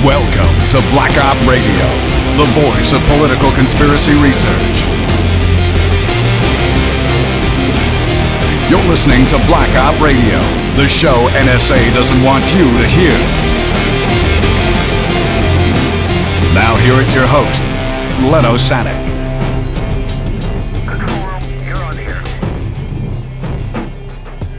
Welcome to Black Op Radio, the voice of political conspiracy research. You're listening to Black Op Radio, the show NSA doesn't want you to hear. Now here is your host, Len Osanic.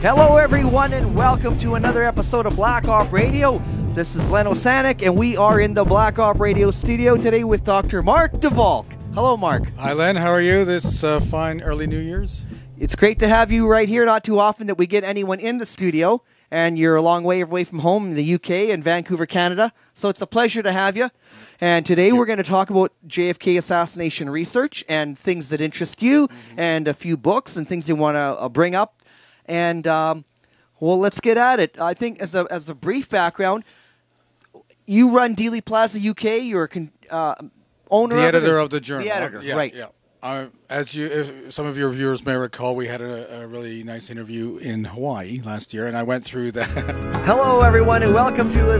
Hello everyone and welcome to another episode of Black Op Radio. This is Len Osanic and we are in the Black Op Radio studio today with Dr. Mark de Valk. Hello Mark. Hi Len, how are you this fine early New Year's? It's great to have you right here. Not too often that we get anyone in the studio, and you're a long way away from home in the UK and Vancouver, Canada. So it's a pleasure to have you. And today we're going to talk about JFK assassination research and things that interest you, and a few books and things you want to bring up. And well, let's get at it. I think as a brief background, you run Dealey Plaza UK. You're owner, the editor of the journal. The editor, yeah, right? Yeah. If some of your viewers may recall, we had a really nice interview in Hawaii last year, and I went through that. Hello, everyone, and welcome to a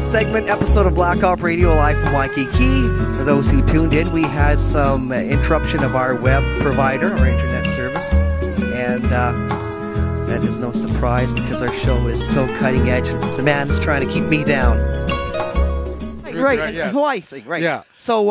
episode of Black Op Radio live from Waikiki. For those who tuned in, we had some interruption of our web provider, our internet service, and that is no surprise because our show is so cutting edge. The man's trying to keep me down. Right, yes. Hawaii thing, right? Yeah. So,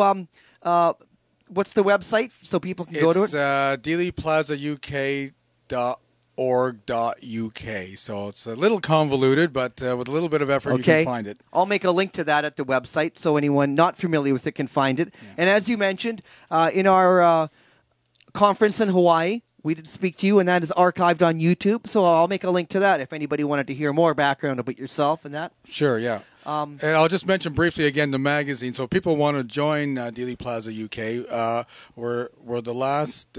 what's the website so people can go to it? It's dealeyplazauk.org.uk. So it's a little convoluted, but with a little bit of effort, you can find it. I'll make a link to that at the website so anyone not familiar with it can find it. Yeah. And as you mentioned, in our conference in Hawaii, we did speak to you, and that is archived on YouTube. So I'll make a link to that if anybody wanted to hear more background about yourself and that. Sure, yeah. And I'll just mention briefly again the magazine. So if people want to join Dealey Plaza UK, we're the last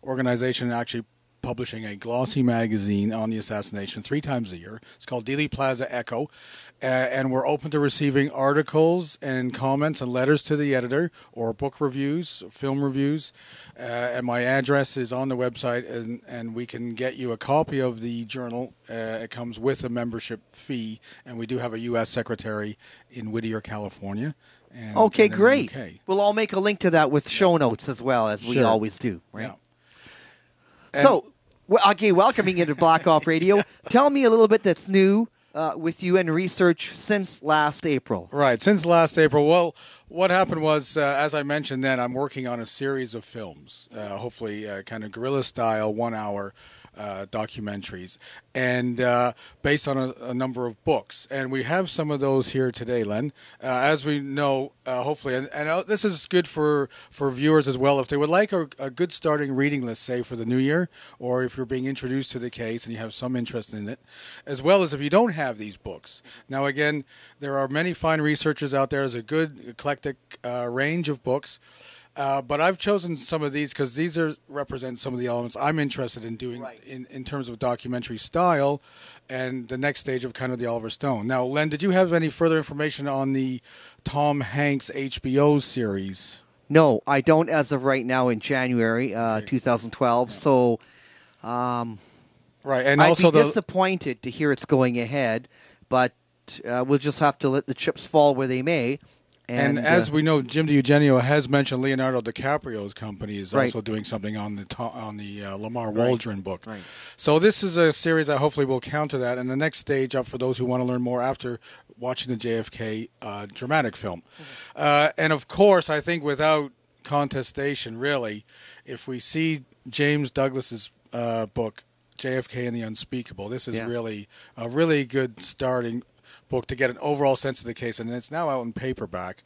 organization actually publishing a glossy magazine on the assassination 3 times a year. It's called Dealey Plaza Echo, and we're open to receiving articles and comments and letters to the editor, or book reviews, film reviews. And my address is on the website, and we can get you a copy of the journal. It comes with a membership fee, and we do have a U.S. secretary in Whittier, California. Okay, great. Well, I'll make a link to that with show notes as well, as we always do, right? Yeah. So, welcoming you to Black Op Radio. Tell me a little bit that's new with you and research since last April. Right, since last April. Well, what happened was, as I mentioned then, I'm working on a series of films, hopefully kind of guerrilla-style, 1-hour documentaries, and based on a number of books. And we have some of those here today, Len. As we know, hopefully, and this is good for viewers as well, if they would like a good starting reading list, say, for the new year, or if you're being introduced to the case and you have some interest in it, as well as if you don't have these books. Now, again, there are many fine researchers out there. There's a good eclectic range of books. But I've chosen some of these because these represent some of the elements I'm interested in doing in terms of documentary style and the next stage of kind of the Oliver Stone. Now, Len, did you have any further information on the Tom Hanks HBO series? No, I don't as of right now in January 2012. Yeah. So right, and also I'd be disappointed to hear it's going ahead, but we'll just have to let the chips fall where they may. And as we know, Jim DiEugenio has mentioned Leonardo DiCaprio's company is also doing something on the Lamar Waldron book. Right. So this is a series that hopefully will counter that. And the next stage up for those who want to learn more after watching the JFK dramatic film. And of course, I think without contestation, really, if we see James Douglas's book, JFK and the Unspeakable, this is really a really good starting book to get an overall sense of the case, and it's now out in paperback.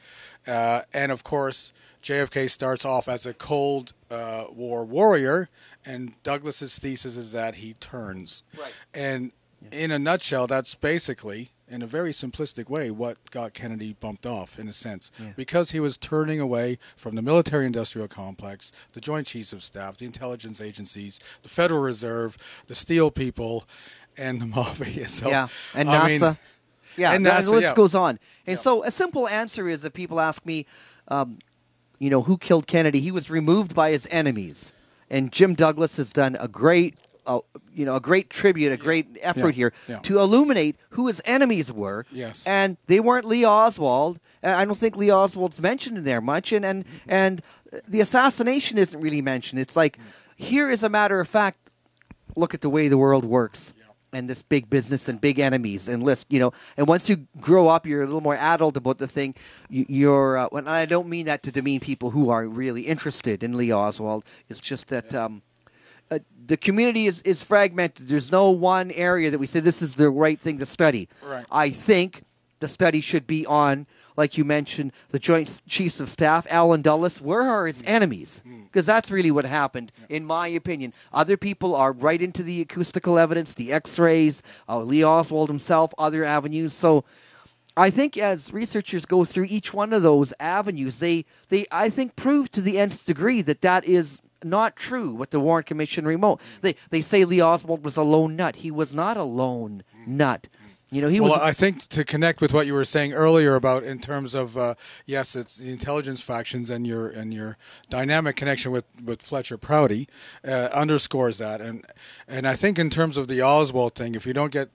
And of course, JFK starts off as a Cold War warrior, and Douglas's thesis is that he turns. Right. And in a nutshell, that's basically, in a very simplistic way, what got Kennedy bumped off, in a sense, because he was turning away from the military-industrial complex, the Joint Chiefs of Staff, the intelligence agencies, the Federal Reserve, the Steel People, and the Mafia. So, and NASA. And the list goes on. And so a simple answer is, if people ask me, who killed Kennedy, he was removed by his enemies. And Jim Douglas has done a great a great tribute, a great effort here to illuminate who his enemies were. Yes. And they weren't Lee Oswald. I don't think Lee Oswald's mentioned in there much, and the assassination isn't really mentioned. It's like, here is a matter of fact, look at the way the world works. And this big business and big enemies and list, and once you grow up, you're a little more adult about the thing. You're, and I don't mean that to demean people who are really interested in Lee Oswald. It's just that the community is fragmented. There's no one area that we say this is the right thing to study. Right. I think the study should be on, like you mentioned, the Joint Chiefs of Staff, Allen Dulles. Where are his enemies? Because that's really what happened, in my opinion. Other people are right into the acoustical evidence, the X-rays, Lee Oswald himself, other avenues. So I think as researchers go through each one of those avenues, they I think, prove to the nth degree that is not true what the Warren Commission remote. They say Lee Oswald was a lone nut. He was not a lone nut. I think to connect with what you were saying earlier about in terms of yes, it's the intelligence factions and your dynamic connection with Fletcher Prouty underscores that, and I think in terms of the Oswald thing, if you don't get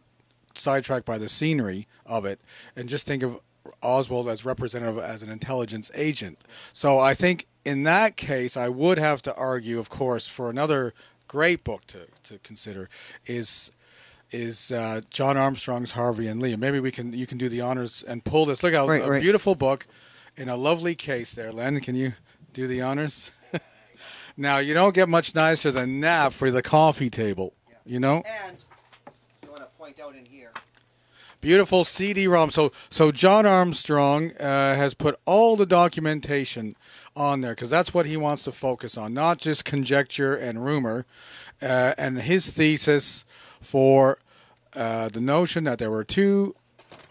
sidetracked by the scenery of it and just think of Oswald as representative as an intelligence agent, so I think in that case I would have to argue, of course, for another great book to consider is John Armstrong's Harvey and Lee. Maybe you can do the honors and pull this. Look how a beautiful book in a lovely case there. Len, can you do the honors? Now, you don't get much nicer than that for the coffee table, And I want to point out in here. Beautiful CD-ROM. So John Armstrong has put all the documentation on there because that's what he wants to focus on, not just conjecture and rumor. And his thesis for the notion that there were two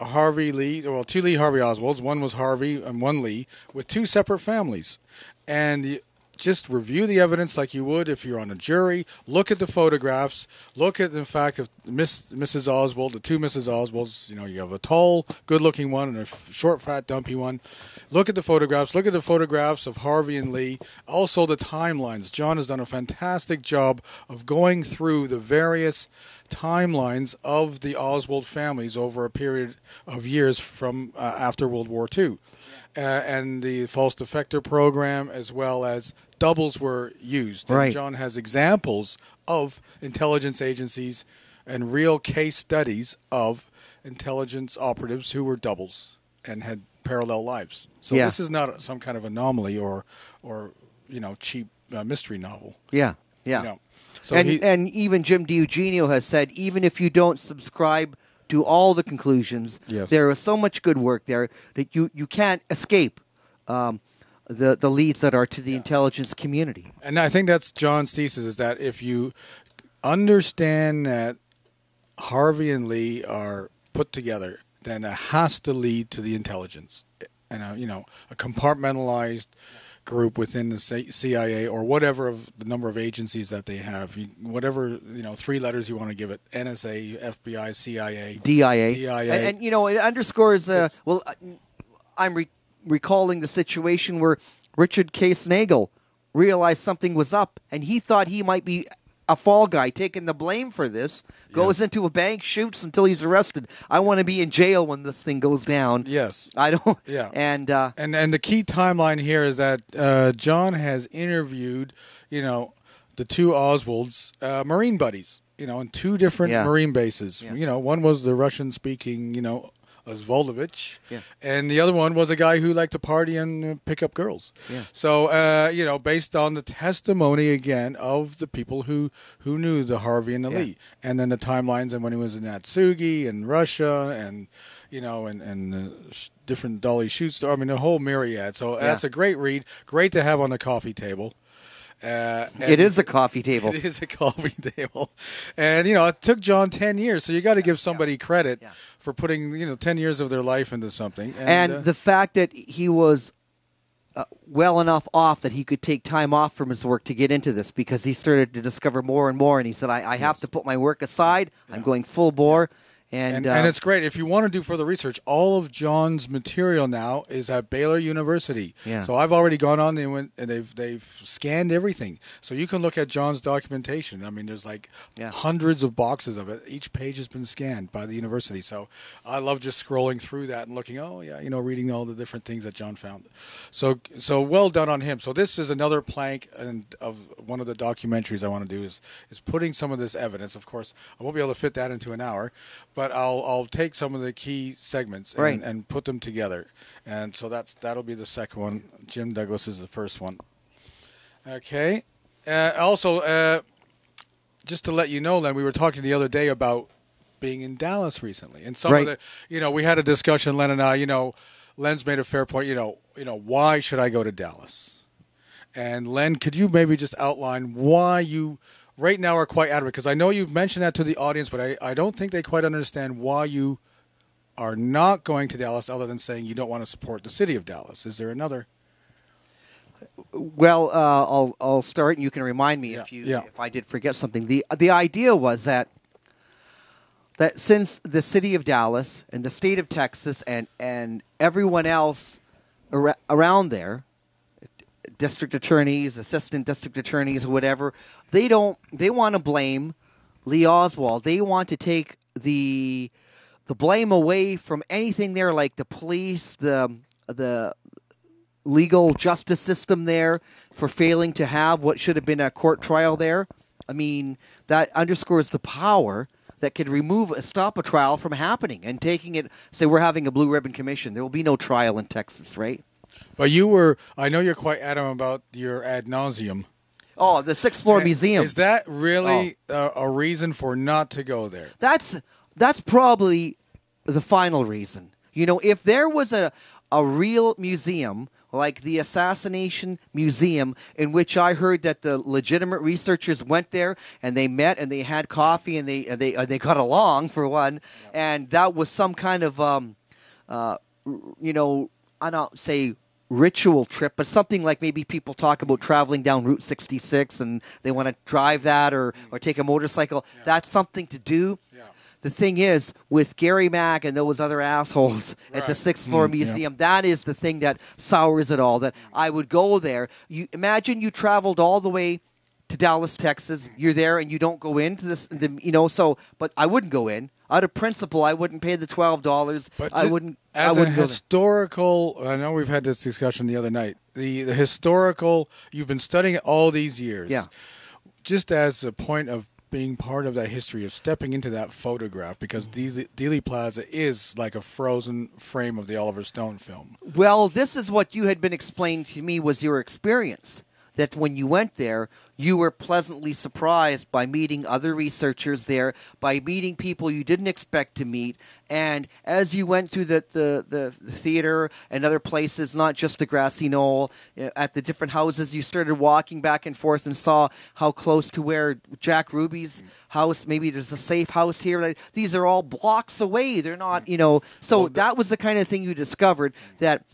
Lee Harvey Oswalds, one was Harvey and one Lee, with two separate families. And just review the evidence like you would if you're on a jury. Look at the photographs. Look at the fact of Mrs. Oswald, the two Mrs. Oswalds. You have a tall, good-looking one and a short, fat, dumpy one. Look at the photographs. Look at the photographs of Harvey and Lee. Also the timelines. John has done a fantastic job of going through the various timelines of the Oswald families over a period of years from after World War II. And the false defector program, as well as doubles were used. Right. And John has examples of intelligence agencies and real case studies of intelligence operatives who were doubles and had parallel lives. So this is not some kind of anomaly or cheap mystery novel. Yeah. So and even Jim DiEugenio has said, even if you don't subscribe to all the conclusions, there is so much good work there that you can't escape the leads that are to the intelligence community. And I think that's John's thesis, is that if you understand that Harvey and Lee are put together, then it has to lead to the intelligence. And a compartmentalized group within the CIA or whatever of the number of agencies that they have, whatever three letters you want to give it: NSA, FBI, CIA, DIA. And it underscores. I'm recalling the situation where Richard Case Nagel realized something was up, and he thought he might be a fall guy taking the blame for this. Goes into a bank, shoots until he's arrested. I want to be in jail when this thing goes down. Yes, I don't. Yeah, and the key timeline here is that John has interviewed, the two Oswalds, Marine buddies, in two different Marine bases. Yeah. One was the Russian-speaking, Oswaldovich, and the other one was a guy who liked to party and pick up girls. Yeah. So, based on the testimony, again, of the people who knew the Harvey and the Lee, and then the timelines and when he was in Natsugi and Russia and, and different Dolly shoot stars, the whole myriad. So that's a great read, great to have on the coffee table. It is a coffee table. It is a coffee table. And, it took John 10 years, so you got to give somebody credit for putting, 10 years of their life into something. And the fact that he was well enough off that he could take time off from his work to get into this, because he started to discover more and more, and he said, I have to put my work aside. I'm going full bore. And it's great. If you want to do further research, all of John's material now is at Baylor University. Yeah. So I've already gone on and they've scanned everything. So you can look at John's documentation. I mean, there's hundreds of boxes of it. Each page has been scanned by the university. So I love just scrolling through that and looking, reading all the different things that John found. So well done on him. So this is another plank of one of the documentaries I want to do is putting some of this evidence. Of course, I won't be able to fit that into an hour, but I'll take some of the key segments and put them together. And so that'll be the second one. Jim Douglas is the first one. Okay. Also, just to let you know, Len, we were talking the other day about being in Dallas recently. And some of the, we had a discussion, Len and I, Len's made a fair point, why should I go to Dallas? And Len, could you maybe just outline why you right now are quite adamant? Because I know you've mentioned that to the audience, but I don't think they quite understand why you are not going to Dallas other than saying you don't want to support the city of Dallas. Is there another? Well, I'll start, and you can remind me if I did forget something. The idea was that since the city of Dallas and the state of Texas and everyone else around there, district attorneys, assistant district attorneys, whatever, they want to blame Lee Oswald. They want to take the blame away from anything there, like the police, the legal justice system there for failing to have what should have been a court trial there. I mean, that underscores the power that could stop a trial from happening and taking it, say we're having a blue ribbon commission. There will be no trial in Texas, right? But I know you're quite adamant about your ad nauseum. Oh, the sixth floor museum. Is that really a reason for not to go there? That's probably the final reason. If there was a real museum like the Assassination Museum, in which I heard that the legitimate researchers went there and they met and they had coffee and they got along for one, and that was some kind of I don't say ritual trip, but something like maybe people talk about traveling down Route 66 and they want to drive that or take a motorcycle. Yeah. That's something to do. Yeah. The thing is, with Gary Mack and those other assholes at the sixth floor museum, that is the thing that sours it all. That I would go there. Imagine you traveled all the way to Dallas, Texas. You're there and you don't go into this, but I wouldn't go in. Out of principle, I wouldn't pay the $12. But I wouldn't. As a historical, I know we've had this discussion the other night. The historical, you've been studying it all these years. Yeah. Just as a point of being part of that history of stepping into that photograph, because Dealey Plaza is like a frozen frame of the Oliver Stone film. Well, this is what you had been explaining to me was your experience. That when you went there, you were pleasantly surprised by meeting other researchers there, by meeting people you didn't expect to meet. And as you went through the theater and other places, not just the Grassy Knoll, at the different houses, you started walking back and forth and saw how close to where Jack Ruby's house, maybe there's a safe house here. Like, these are all blocks away. They're not, So that was the kind of thing you discovered, that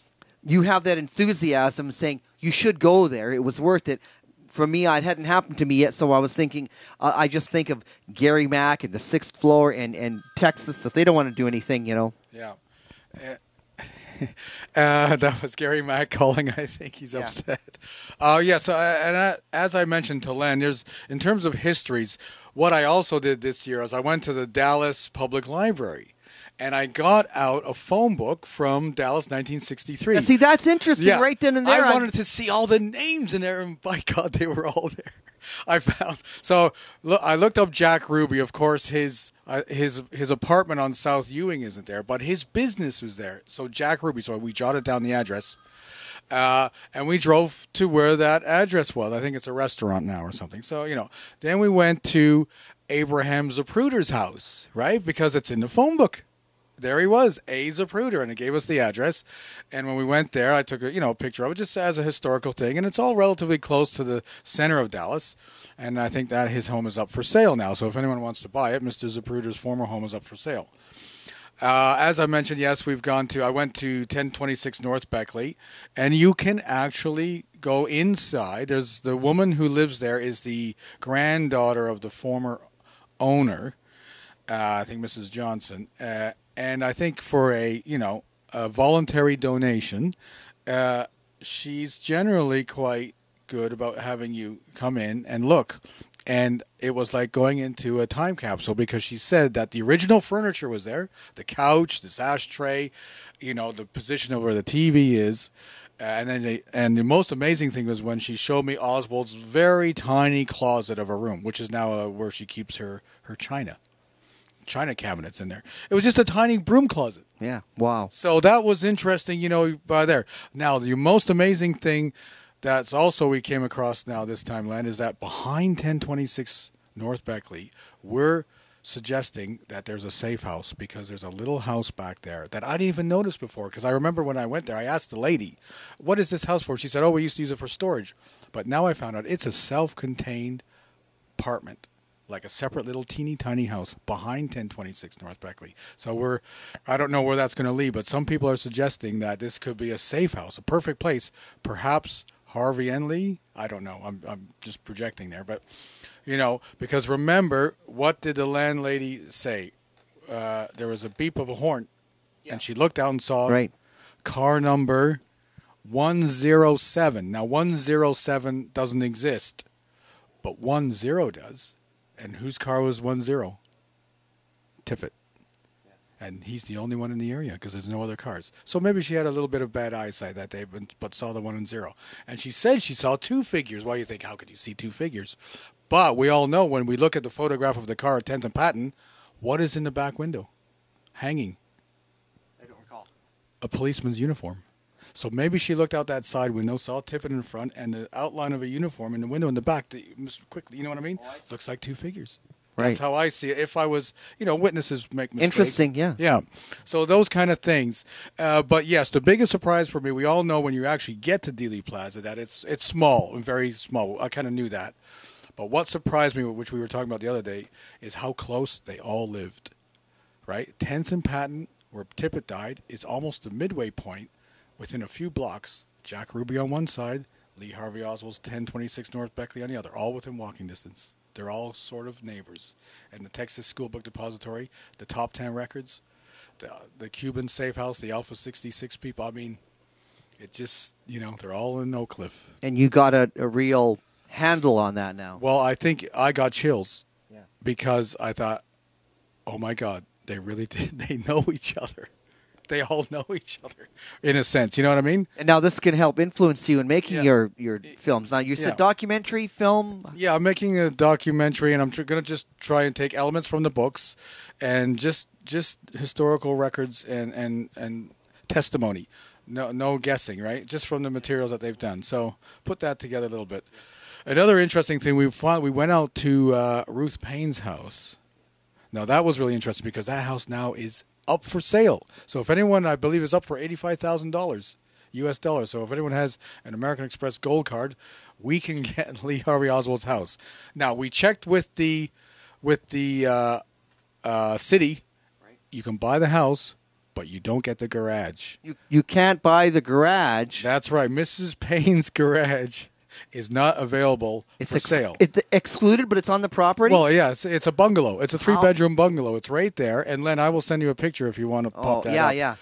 you have that enthusiasm saying you should go there. It was worth it. For me, it hadn't happened to me yet, so I was thinking, I just think of Gary Mack and the sixth floor and Texas, if they don't want to do anything, Yeah. That was Gary Mack calling. I think he's upset. So as I mentioned to Len, in terms of histories, what I also did this year is I went to the Dallas Public Library. And I got out a phone book from Dallas 1963. Now, see, that's interesting right then and there. I wanted to see all the names in there, and by God, they were all there. I found. So I looked up Jack Ruby. Of course, his apartment on South Ewing isn't there, but his business was there. So Jack Ruby. So we jotted down the address, and we drove to where that address was. I think it's a restaurant now or something. So then we went to Abraham Zapruder's house, right? Because it's in the phone book. There he was, A. Zapruder, and it gave us the address. And when we went there, I took a picture of it just as a historical thing. And it's all relatively close to the center of Dallas. And I think that his home is up for sale now. So if anyone wants to buy it, Mr. Zapruder's former home is up for sale. As I mentioned, yes, I went to 1026 North Beckley, and you can actually go inside. There's the woman who lives there is the granddaughter of the former owner. I think Mrs. Johnson, and I think for a voluntary donation, she's generally quite good about having you come in and look. And it was like going into a time capsule because she said that the original furniture was there, the couch, this ashtray, the position of where the TV is. And the most amazing thing was when she showed me Oswald's very tiny closet of a room, which is now where she keeps her china cabinets in there. It was just a tiny broom closet. Yeah, wow. So that was interesting, by there. Now, the most amazing thing that's also we came across now this time, Len, is that behind 1026 North Beckley, we're suggesting that there's a safe house because there's a little house back there that I didn't even notice before. Because I remember when I went there, I asked the lady, what is this house for? She said, we used to use it for storage. But now I found out it's a self-contained apartment, like a separate little teeny tiny house behind 1026 North Beckley. So I don't know where that's going to lead, but some people are suggesting that this could be a safe house, a perfect place, perhaps Harvey and Lee. I don't know. I'm just projecting there, but because remember, what did the landlady say? There was a beep of a horn, and she looked out and saw car number 107. Now 107 doesn't exist, but 10 does. And whose car was 10? Tippett. And he's the only one in the area because there's no other cars. So maybe she had a little bit of bad eyesight that day, but saw the 10. And she said she saw two figures. Well, you think, how could you see two figures? But we all know when we look at the photograph of the car at 10th and Patton, what is in the back window? Hanging. I don't recall. A policeman's uniform. So maybe she looked out that side window, saw Tippett in front, and the outline of a uniform in the window in the back. Quickly, you know what I mean? Looks like two figures. Right. That's how I see it. If I was, witnesses make mistakes. Interesting, yeah. Yeah. So those kind of things. But yes, the biggest surprise for me, we all know when you actually get to Dealey Plaza that it's small and very small. I kind of knew that. But what surprised me, which we were talking about the other day, is how close they all lived. Right? 10th and Patton, where Tippett died, is almost the midway point within a few blocks. Jack Ruby on one side, Lee Harvey Oswald's 1026 North Beckley on the other, all within walking distance. They're all sort of neighbors. And the Texas School Book Depository, the top 10 records, the Cuban Safe House, the Alpha 66 people. I mean, it just, they're all in Oak Cliff. And you got a real handle on that now. Well, I think I got chills because I thought, oh, my God, they really did. They know each other. They all know each other in a sense. You know what I mean? And now this can help influence you in making your films. Now, you said documentary film? Yeah, I'm making a documentary, and I'm going to just try and take elements from the books and just historical records and testimony. No guessing, right? Just from the materials that they've done. So put that together a little bit. Another interesting thing, we went out to Ruth Payne's house. Now, that was really interesting because that house now is up for sale. So if anyone, I believe, is up for $85,000 US dollars. So if anyone has an American Express gold card, we can get Lee Harvey Oswald's house. Now, we checked with the city. You can buy the house, but you don't get the garage. You can't buy the garage. That's right. Mrs. Payne's garage is not available for sale. It's excluded, but it's on the property? Well, yeah, it's a bungalow. It's a 3-bedroom bungalow. It's right there. And, Len, I will send you a picture if you want to pop that up. Yeah.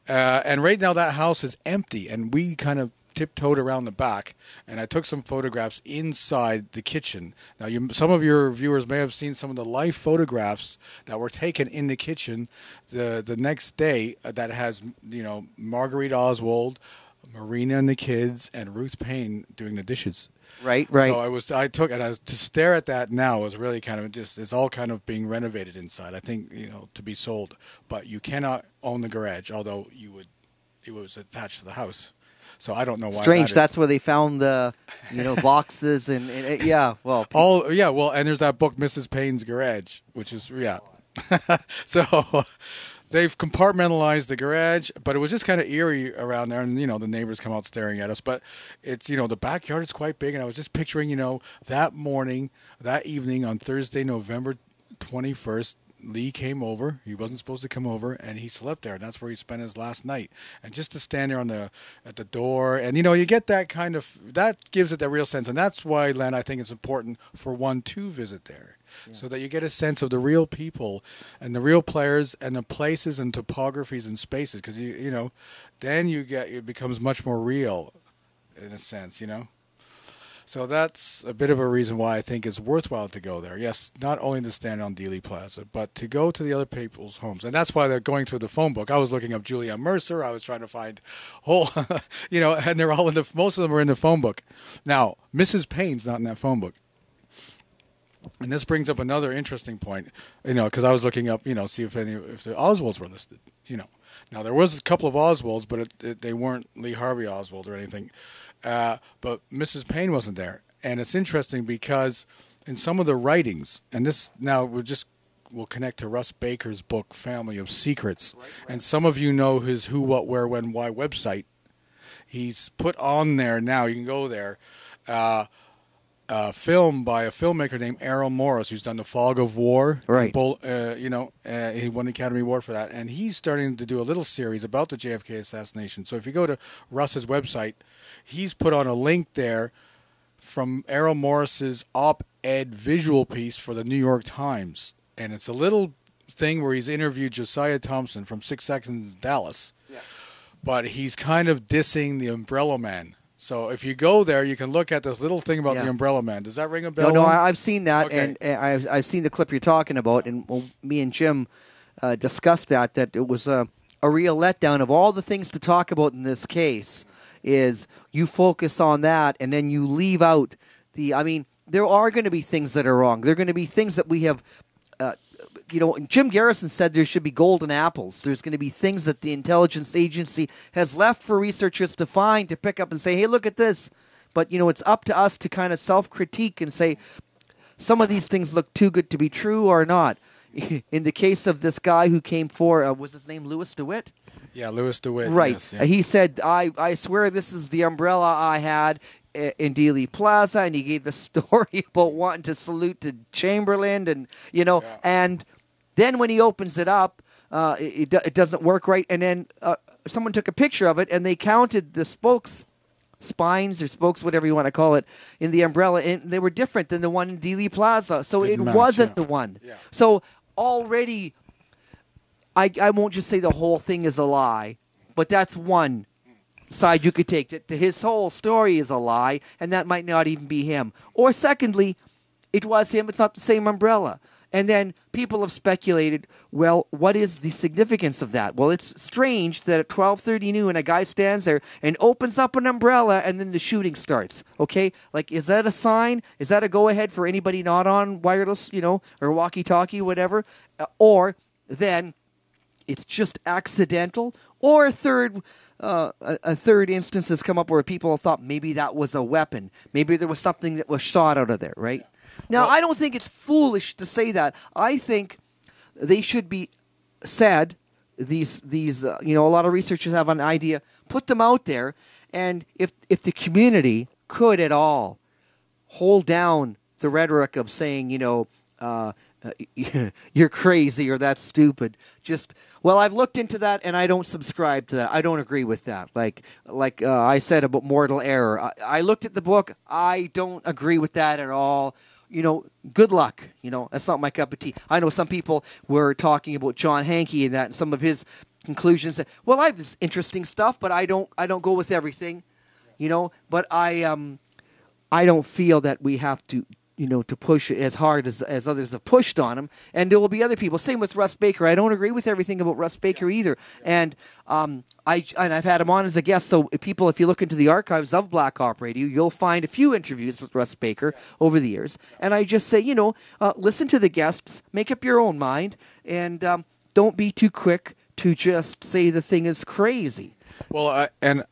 And right now that house is empty, and we kind of tiptoed around the back, and I took some photographs inside the kitchen. Now, some of your viewers may have seen some of the live photographs that were taken in the kitchen the next day that has, Marguerite Oswald, Marina and the kids, and Ruth Payne doing the dishes. Right. So to stare at that now is really kind of it's all kind of being renovated inside. I think, to be sold, but you cannot own the garage, although it was attached to the house. So I don't know why. Strange. That's where they found the, boxes and well, and there's that book, Mrs. Payne's Garage, which is so. They've compartmentalized the garage, but it was just kind of eerie around there, and the neighbors come out staring at us. But it's the backyard is quite big, and I was just picturing that evening on Thursday, November 21st, Lee came over. He wasn't supposed to come over, and he slept there, and that's where he spent his last night. And just to stand there at the door, and you get that kind of that gives it the real sense, and that's why, Len, I think it's important for one to visit there. so that you get a sense of the real people and the real players and the places and topographies and spaces. Because then it becomes much more real, in a sense. So that's a bit of a reason why I think it's worthwhile to go there. Yes, not only to stand on Dealey Plaza, but to go to the other people's homes. And that's why they're going through the phone book. I was looking up Julianne Mercer. I was trying to find whole, and they're all most of them are in the phone book. Now, Mrs. Payne's not in that phone book. And this brings up another interesting point, because I was looking up, see if the Oswalds were listed, Now, there was a couple of Oswalds, but they weren't Lee Harvey Oswald or anything. But Mrs. Payne wasn't there. And it's interesting because in some of the writings, and this now we'll connect to Russ Baker's book, Family of Secrets. Right. And some of you know his Who, What, Where, When, Why website. He's put on there now, you can go there, a film by a filmmaker named Errol Morris, who's done The Fog of War. Right. He won the Academy Award for that. And he's starting to do a little series about the JFK assassination. So if you go to Russ's website, he's put on a link there from Errol Morris's op-ed visual piece for the New York Times. And it's a little thing where he's interviewed Josiah Thompson from 6 Seconds in Dallas. Yeah. But he's kind of dissing the Umbrella Man. So if you go there, you can look at this little thing about the Umbrella Man. Does that ring a bell? No, I've seen that, okay. and I've seen the clip you're talking about, and me and Jim discussed that it was a real letdown of all the things to talk about in this case. Is you focus on that, and then you leave out there are going to be things that are wrong. There are going to be things that we have. Jim Garrison said there should be golden apples. There's going to be things that the intelligence agency has left for researchers to find, to pick up and say, hey, look at this. But, it's up to us to kind of self-critique and say, some of these things look too good to be true or not. In the case of this guy who came for, was his name Louis DeWitt? Yeah, Louis DeWitt. Right. Yes, yeah. He said, I swear this is the umbrella I had in Dealey Plaza, and he gave the story about wanting to salute to Chamberlain, and and then when he opens it up, it doesn't work right, and then someone took a picture of it, and they counted the spines or spokes, whatever you want to call it, in the umbrella, and they were different than the one in Dealey Plaza, so it wasn't the one. Yeah. So already, I won't just say the whole thing is a lie, but that's one side you could take, that his whole story is a lie, and that might not even be him. Or secondly, it was him, it's not the same umbrella. And then people have speculated, well, what is the significance of that? Well, it's strange that at 12:30 noon, a guy stands there and opens up an umbrella, and then the shooting starts. Okay? Like, is that a sign? Is that a go-ahead for anybody not on wireless, or walkie-talkie, whatever? Or then it's just accidental? Or a third instance has come up where people thought maybe that was a weapon. Maybe there was something that was shot out of there, right? Now, I don't think it's foolish to say that. I think they should be said. These a lot of researchers have an idea. Put them out there, and if the community could at all hold down the rhetoric of saying, you're crazy or that's stupid. I've looked into that and I don't subscribe to that. I don't agree with that. Like I said about mortal error. I looked at the book. I don't agree with that at all. Good luck. That's not my cup of tea. I know some people were talking about John Hankey and that, and some of his conclusions. Well, I have this interesting stuff, but I don't go with everything. But I don't feel that we have to to push as hard as others have pushed on him. And there will be other people. Same with Russ Baker. I don't agree with everything about Russ Baker either. And I've had him on as a guest. So if you look into the archives of Black Op Radio, you'll find a few interviews with Russ Baker over the years. And I just say, listen to the guests, make up your own mind, and don't be too quick to just say the thing is crazy. Well,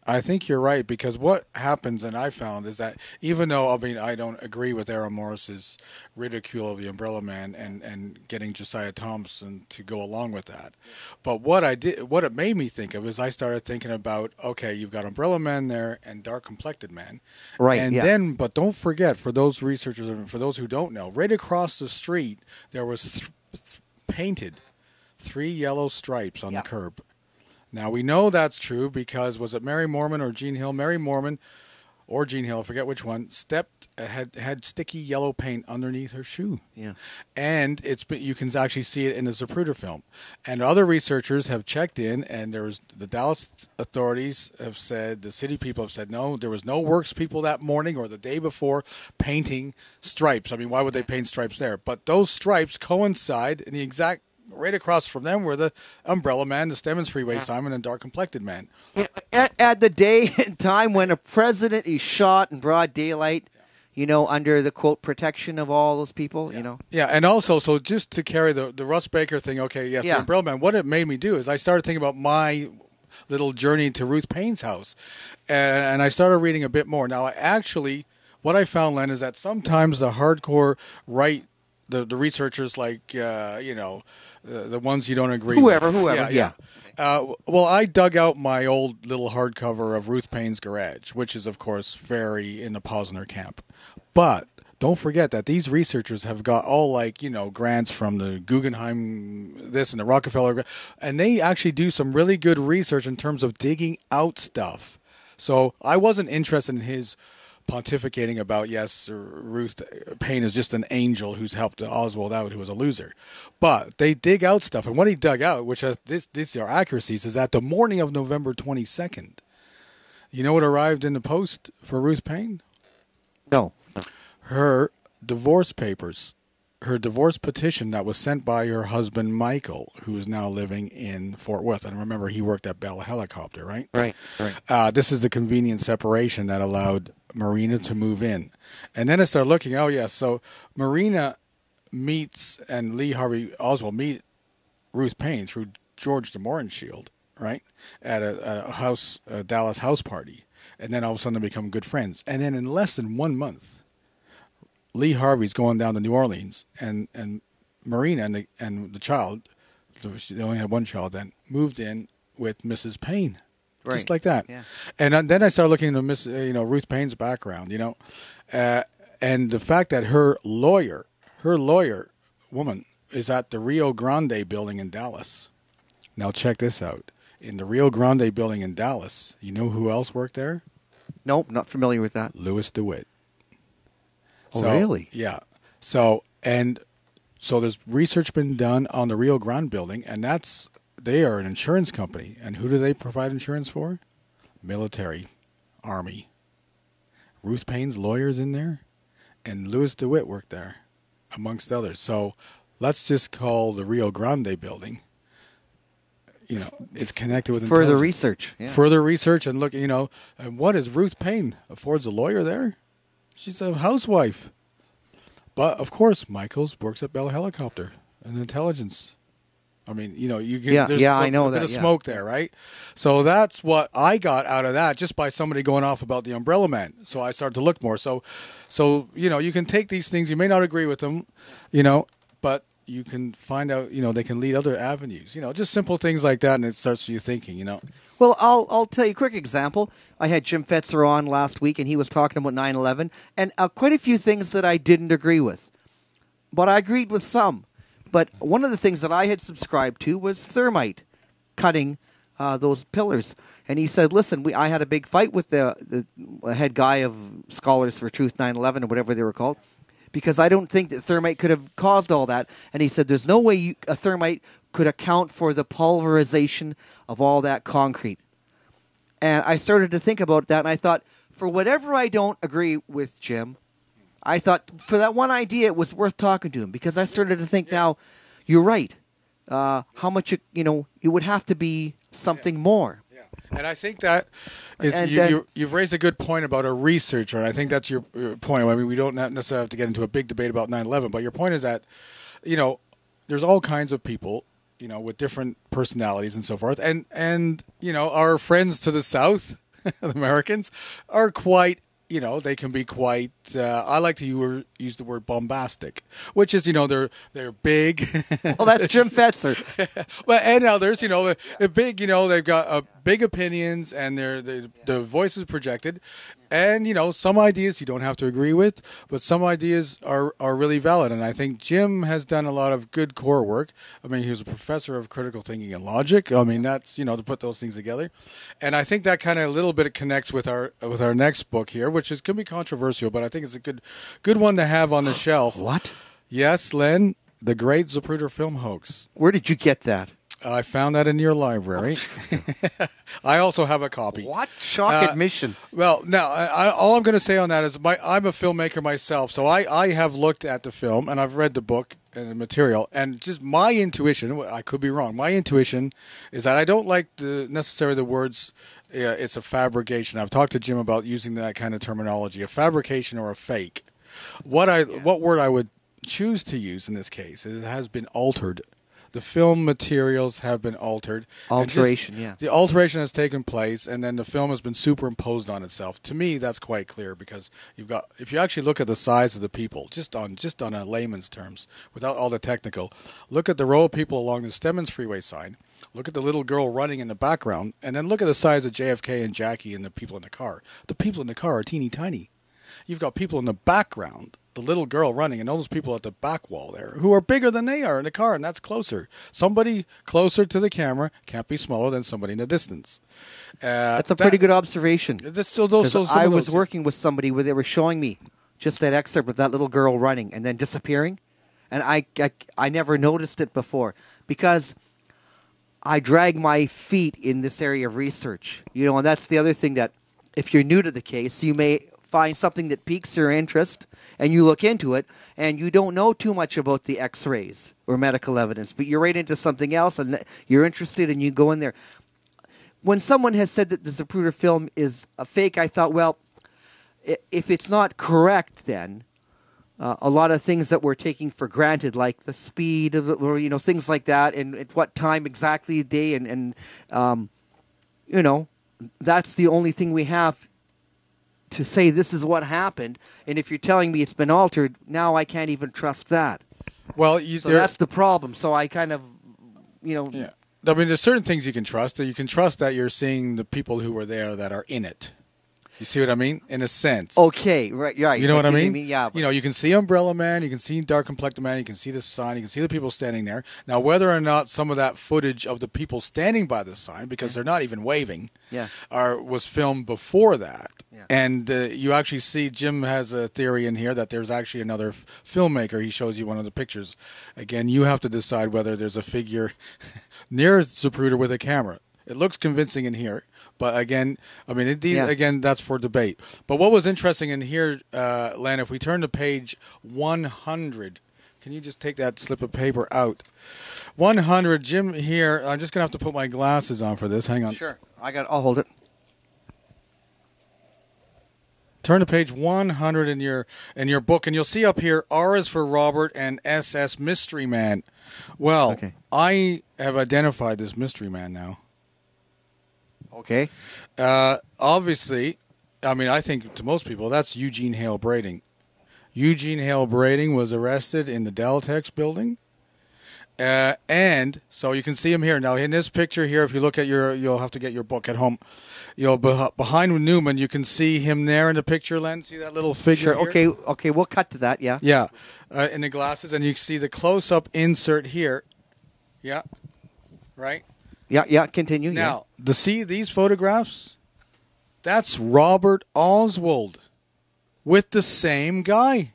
I think you're right, because what happens, and I found, is that even though, I don't agree with Errol Morris's ridicule of the Umbrella Man and getting Josiah Thompson to go along with that, but what it made me think of is I started thinking about, okay, you've got Umbrella Man there and Dark Complected Man. Right. And then, but don't forget, for those researchers and for those who don't know, right across the street, there was painted 3 yellow stripes on the curb. Now, we know that's true because, was it Mary Mormon or Jean Hill? Mary Mormon or Jean Hill, I forget which one, had sticky yellow paint underneath her shoe. Yeah. And you can actually see it in the Zapruder film. And other researchers have checked in, and the Dallas authorities have said, the city people have said, no, there was no works people that morning or the day before painting stripes. I mean, why would they paint stripes there? But those stripes coincide in the exact, right across from them were the Umbrella Man, the Stemmons Freeway Simon, and Dark Complected Man. At the day and time when a president is shot in broad daylight, under the, quote, protection of all those people, Yeah, and also, so just to carry the Russ Baker thing, okay, yes, the Umbrella Man, what it made me do is I started thinking about my little journey to Ruth Payne's house, and I started reading a bit more. Now, what I found, Len, is that sometimes the hardcore right, the researchers like, the ones you don't agree with. Whoever, yeah. Well, I dug out my old little hardcover of Ruth Payne's Garage, which is, of course, very in the Posner camp. But don't forget that these researchers have got all, grants from the Guggenheim, this and the Rockefeller, and they actually do some really good research in terms of digging out stuff. So I wasn't interested in his pontificating about, yes, Ruth Payne is just an angel who's helped Oswald out, who was a loser. But they dig out stuff. And what he dug out, which has these are accuracies, is that the morning of November 22nd, you know what arrived in the post for Ruth Payne? No. Her divorce papers, her divorce petition that was sent by her husband, Michael, who is now living in Fort Worth. And remember, he worked at Bell Helicopter, right? Right. This is the convenient separation that allowed Marina to move in. And then I started looking, so Marina meets and Lee Harvey Oswald meet Ruth Payne through George de Mohrenschildt, right, at a Dallas house party. And then all of a sudden they become good friends. And then in less than 1 month, Lee Harvey's going down to New Orleans, and Marina and the child, they only had one child then, moved in with Mrs. Payne. Right. Just like that. Yeah. And then I started looking into Ruth Payne's background, and the fact that her lawyer woman is at the Rio Grande building in Dallas. Now check this out. In the Rio Grande building in Dallas, you know who else worked there? Nope, not familiar with that. Louis DeWitt. Oh, really? Yeah. So there's research been done on the Rio Grande building, and they are an insurance company. And who do they provide insurance for? Military, Army. Ruth Payne's lawyer's in there, and Louis DeWitt worked there, amongst others. So let's just call the Rio Grande building, it's connected with further research. Yeah. Further research, and look, and what is Ruth Payne? Affords a lawyer there? She's a housewife. But, of course, Michaels works at Bell Helicopter and intelligence. I mean, you get there's I know a bit that, of smoke there, right? So that's what I got out of that, just by somebody going off about the Umbrella Man. So I started to look more. So you can take these things. You may not agree with them, but you can find out, they can lead other avenues. Just simple things like that, and it starts you thinking, Well, I'll tell you a quick example. I had Jim Fetzer on last week, and he was talking about 9/11, and quite a few things that I didn't agree with. But I agreed with some. But one of the things that I had subscribed to was thermite cutting those pillars. And he said, listen, I had a big fight with the head guy of Scholars for Truth 9/11 or whatever they were called, because I don't think that thermite could have caused all that. And he said there's no way a thermite could account for the pulverization of all that concrete. And I started to think about that, and I thought, for whatever I don't agree with Jim, I thought for that one idea it was worth talking to him, because I started to think now, you're right. How much, it would have to be something more. Yeah. And I think that is you've raised a good point about a researcher, and I think that's your point. I mean, we don't necessarily have to get into a big debate about 9/11, but your point is that, there's all kinds of people, with different personalities and so forth, and our friends to the south, the Americans, are quite they can be quite. I like to use the word bombastic, which is they're big. Well, that's Jim Fetzer. And others, they're big. They've got big opinions, and the voice is projected. And some ideas you don't have to agree with, but some ideas are really valid. And I think Jim has done a lot of good core work. I mean, he was a professor of critical thinking and logic. I mean, that's to put those things together. And I think that kind of a little bit connects with our next book here, which can be controversial, but I think it's a good one to have on the shelf. What? Yes, Len, the Great Zapruder Film Hoax. Where did you get that? I found that in your library. I also have a copy. What? Shock admission. Well, now, all I'm going to say on that is I'm a filmmaker myself, so I have looked at the film, and I've read the book and the material, and just my intuition, I could be wrong, my intuition is that I don't like necessarily the words, it's a fabrication. I've talked to Jim about using that kind of terminology, a fabrication or a fake. What word I would choose to use in this case is it has been altered. The film materials have been altered. Alteration, yeah. The alteration has taken place, and then the film has been superimposed on itself. To me, that's quite clear because if you actually look at the size of the people, just on a layman's terms, without all the technical, look at the row of people along the Stemmons Freeway sign, look at the little girl running in the background, and then look at the size of JFK and Jackie and the people in the car. The people in the car are teeny tiny. You've got people in the background, the little girl running, and all those people at the back wall there who are bigger than they are in the car, and that's closer. Somebody closer to the camera can't be smaller than somebody in the distance. That's a pretty good observation. I was working with somebody where they were showing me just that excerpt with that little girl running and then disappearing, and I never noticed it before because I drag my feet in this area of research. And that's the other thing, that if you're new to the case, you may find something that piques your interest and you look into it and you don't know too much about the x-rays or medical evidence, but you're right into something else and you're interested and you go in there. When someone has said that the Zapruder film is a fake, I thought, well, if it's not correct, then a lot of things that we're taking for granted, like the speed of or things like that, and at what time exactly of day, and that's the only thing we have to say this is what happened. And if you're telling me it's been altered, now I can't even trust that. Well, that's the problem. So I kind of, Yeah. I mean, there's certain things you can trust. You can trust that you're seeing the people who were there that are in it. You see what I mean? In a sense. Okay, right. You know what I mean? Yeah. You can see Umbrella Man, you can see Dark Complected Man, you can see the sign, you can see the people standing there. Now, whether or not some of that footage of the people standing by the sign, because they're not even waving, was filmed before that. Yeah. And you actually see, Jim has a theory in here that there's actually another filmmaker. He shows you one of the pictures. Again, you have to decide whether there's a figure near Zapruder with a camera. It looks convincing in here. But again, again, that's for debate. But what was interesting in here, Len, if we turn to page 100, can you just take that slip of paper out? 100, Jim here, I'm just going to have to put my glasses on for this. Hang on. Sure. I'll hold it. Turn to page 100 in your book, and you'll see up here, R is for Robert and SS Mystery Man. Well, I have identified this mystery man now. Okay. Obviously, I think to most people, that's Eugene Hale Brading. Eugene Hale Brading was arrested in the Deltex building. And so you can see him here. Now, in this picture here, if you look at you'll have to get your book at home. Behind Newman, you can see him there in the picture, Len. See that little figure here? Okay, we'll cut to that, yeah. Yeah, in the glasses, and you see the close-up insert here. Yeah, right? Yeah, continue. Now, to see these photographs, that's Robert Oswald with the same guy.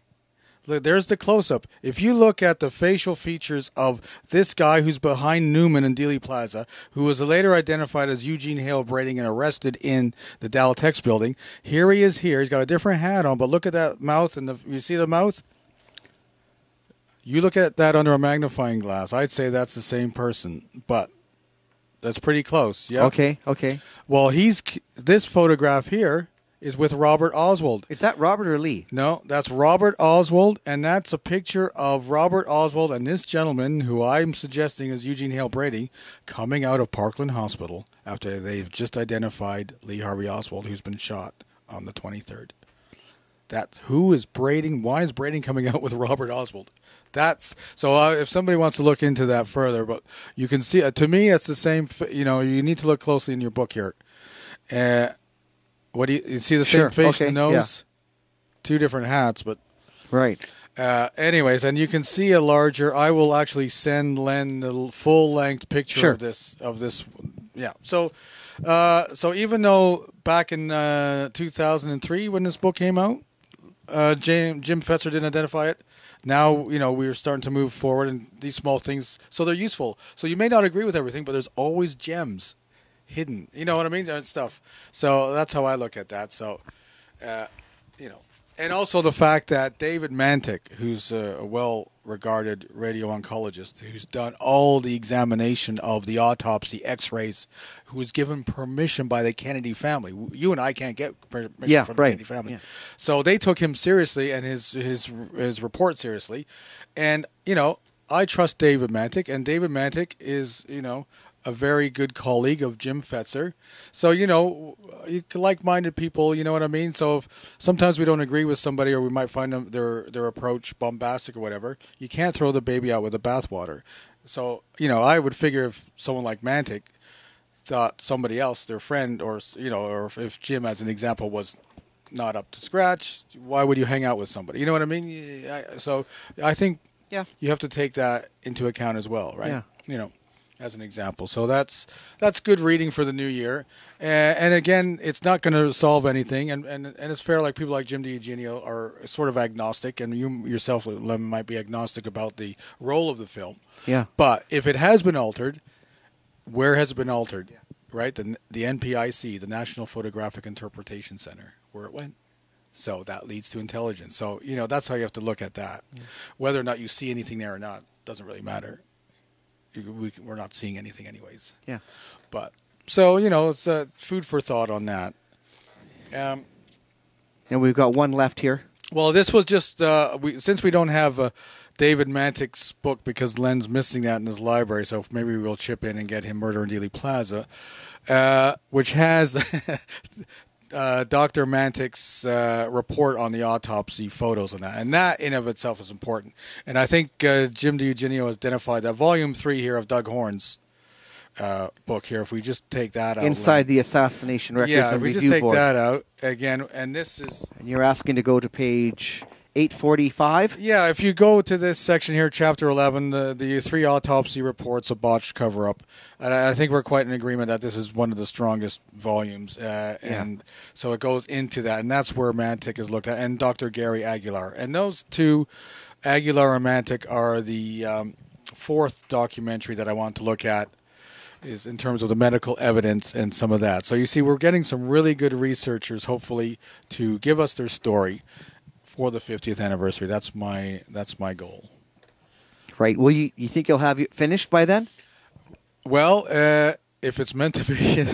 Look, there's the close-up. If you look at the facial features of this guy who's behind Newman in Dealey Plaza, who was later identified as Eugene Hale Brading and arrested in the Daltex building, here he is here. He's got a different hat on, but look at that mouth. You see the mouth? You look at that under a magnifying glass. I'd say that's the same person, but that's pretty close. Yeah. Okay. Well, this photograph here is with Robert Oswald. Is that Robert or Lee? No, that's Robert Oswald, and that's a picture of Robert Oswald and this gentleman, who I'm suggesting is Eugene Hale Brady, coming out of Parkland Hospital after they've just identified Lee Harvey Oswald, who's been shot on the 23rd. who is braiding? Why is braiding coming out with Robert Oswald? That's so. If somebody wants to look into that further, but you can see. To me, it's the same. You need to look closely in your book here. What do you see? The same face and the nose. Yeah. Two different hats, but right. Anyways, and you can see a larger. I will actually send Len the full-length picture of this. Yeah. So even though back in 2003 when this book came out, Jim Fetzer didn't identify it. Now, we're starting to move forward, and these small things, so they're useful. So you may not agree with everything, but there's always gems hidden. You know what I mean? That stuff. So that's how I look at that. So, and also the fact that David Mantik, who's a well-regarded radio-oncologist, who's done all the examination of the autopsy, X-rays, who was given permission by the Kennedy family. You and I can't get permission from the Kennedy family. Yeah. So they took him seriously and his report seriously. And, I trust David Mantik, and David Mantik is, a very good colleague of Jim Fetzer. So, like-minded people, you know what I mean? So if sometimes we don't agree with somebody, or we might find their approach bombastic or whatever, you can't throw the baby out with the bathwater. So, I would figure if someone like Mantik thought somebody else, their friend, or if Jim, as an example, was not up to scratch, why would you hang out with somebody? You know what I mean? So I think you have to take that into account as well, right? Yeah. As an example. So that's good reading for the new year. And again, it's not going to solve anything. And it's fair, like people like Jim DiEugenio are sort of agnostic, and you yourself, Len, might be agnostic about the role of the film. Yeah. But if it has been altered, where has it been altered? Yeah. Right? The NPIC, the National Photographic Interpretation Center, where it went. So that leads to intelligence. So, that's how you have to look at that. Yeah. Whether or not you see anything there or not doesn't really matter. We're not seeing anything anyways. Yeah. But, so, it's food for thought on that. And we've got one left here. Well, this was just, since we don't have David Mantik's book, because Len's missing that in his library, so maybe we'll chip in and get him Murder in Dealey Plaza, which has Dr. Mantik's report on the autopsy photos and that. And that in of itself is important. And I think Jim DiEugenio has identified that Volume 3 here of Doug Horn's book here, if we just take that out. Inside the Assassination Records and if we Review just take Board. that out, again, and this is... And you're asking to go to page 845? Yeah, if you go to this section here, Chapter 11, the 3 autopsy reports, a botched cover-up, and I think we're quite in agreement that this is one of the strongest volumes, and so it goes into that, and that's where Mantik is looked at, and Dr. Gary Aguilar. And those two, Aguilar and Mantik, are the fourth documentary that I want to look at, is in terms of the medical evidence and some of that. So you see, we're getting some really good researchers, hopefully, to give us their story for the 50th anniversary. That's my goal. Right. Well, you think you'll have it finished by then? Well, if it's meant to be.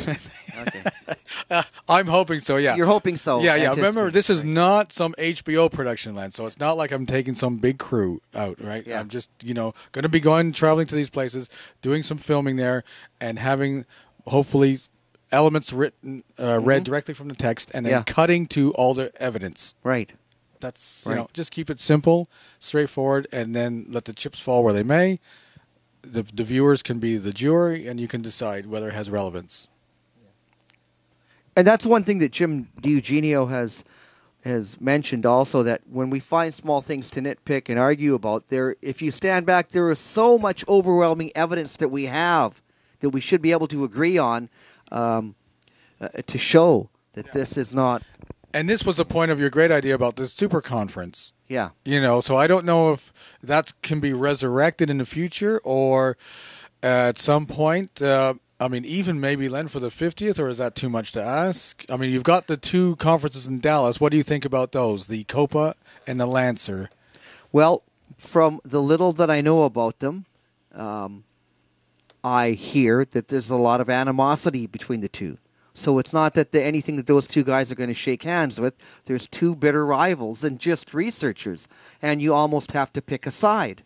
Okay. I'm hoping so, yeah. You're hoping so. Yeah. Remember, this is not some HBO production, Len, so it's not like I'm taking some big crew out, right? Yeah. I'm just, going to be traveling to these places, doing some filming there, and having, hopefully, elements written, read directly from the text, and then cutting to all the evidence. Right. That's, just keep it simple, straightforward, and then let the chips fall where they may. The viewers can be the jury, and you can decide whether it has relevance. And that's one thing that Jim DiEugenio has mentioned also, that when we find small things to nitpick and argue about, if you stand back, there is so much overwhelming evidence that we have that we should be able to agree on to show that this is not... And this was the point of your great idea about this super conference. Yeah. So I don't know if that can be resurrected in the future or at some point. Even maybe, Len, for the 50th, or is that too much to ask? I mean, you've got the 2 conferences in Dallas. What do you think about those, the COPA and the Lancer? Well, from the little that I know about them, I hear that there's a lot of animosity between the two. So it's not that anything that those two guys are going to shake hands with. There's 2 bitter rivals and just researchers, and you almost have to pick a side.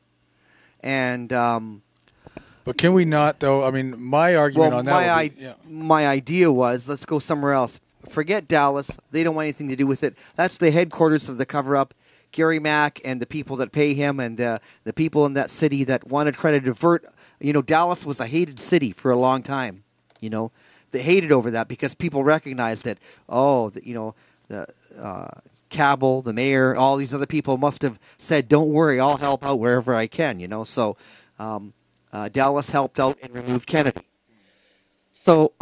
And but can we not, though? I mean, my argument on that my idea was, let's go somewhere else. forget Dallas. They don't want anything to do with it. That's the headquarters of the cover-up. Gary Mack and the people that pay him and the people in that city that wanted to try to divert. Dallas was a hated city for a long time. They hated over that because people recognized that, the Cabell, the mayor, all these other people must have said, don't worry, I'll help out wherever I can, So Dallas helped out and removed Kennedy. So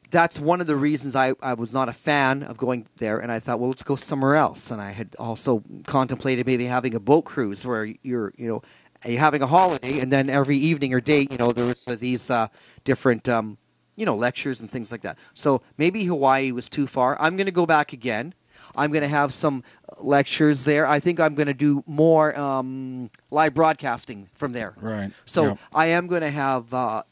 that's one of the reasons I was not a fan of going there, and I thought, well, let's go somewhere else. And I had also contemplated maybe having a boat cruise where you're having a holiday, and then every evening or day, there was these different, lectures and things like that. So maybe Hawaii was too far. I'm going to go back again. I'm going to have some lectures there. I think I'm going to do more live broadcasting from there. Right. So I am going to have a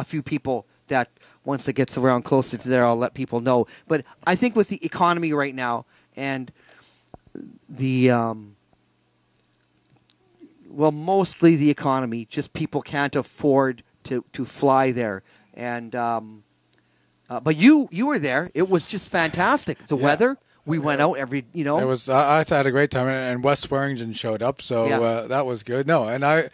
few people that once it gets around closer to there, I'll let people know. But I think with the economy right now and the mostly the economy, just people can't afford to fly there. And but you were there. It was just fantastic. The weather. We went out every, It was. I had a great time, and Wes Swearingen showed up, so that was good. No, and I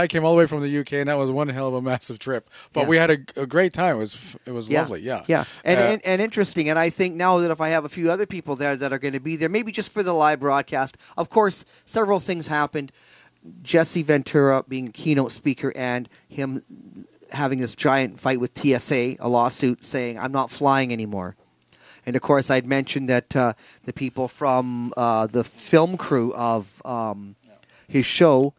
came all the way from the UK, and that was one hell of a massive trip. But we had a great time. It was lovely. Yeah. And interesting. And I think now that if I have a few other people there that are going to be there, maybe just for the live broadcast. Of course, several things happened. Jesse Ventura being a keynote speaker, and him having this giant fight with TSA, a lawsuit saying, I'm not flying anymore. And, of course, I'd mentioned that the people from the film crew of his show,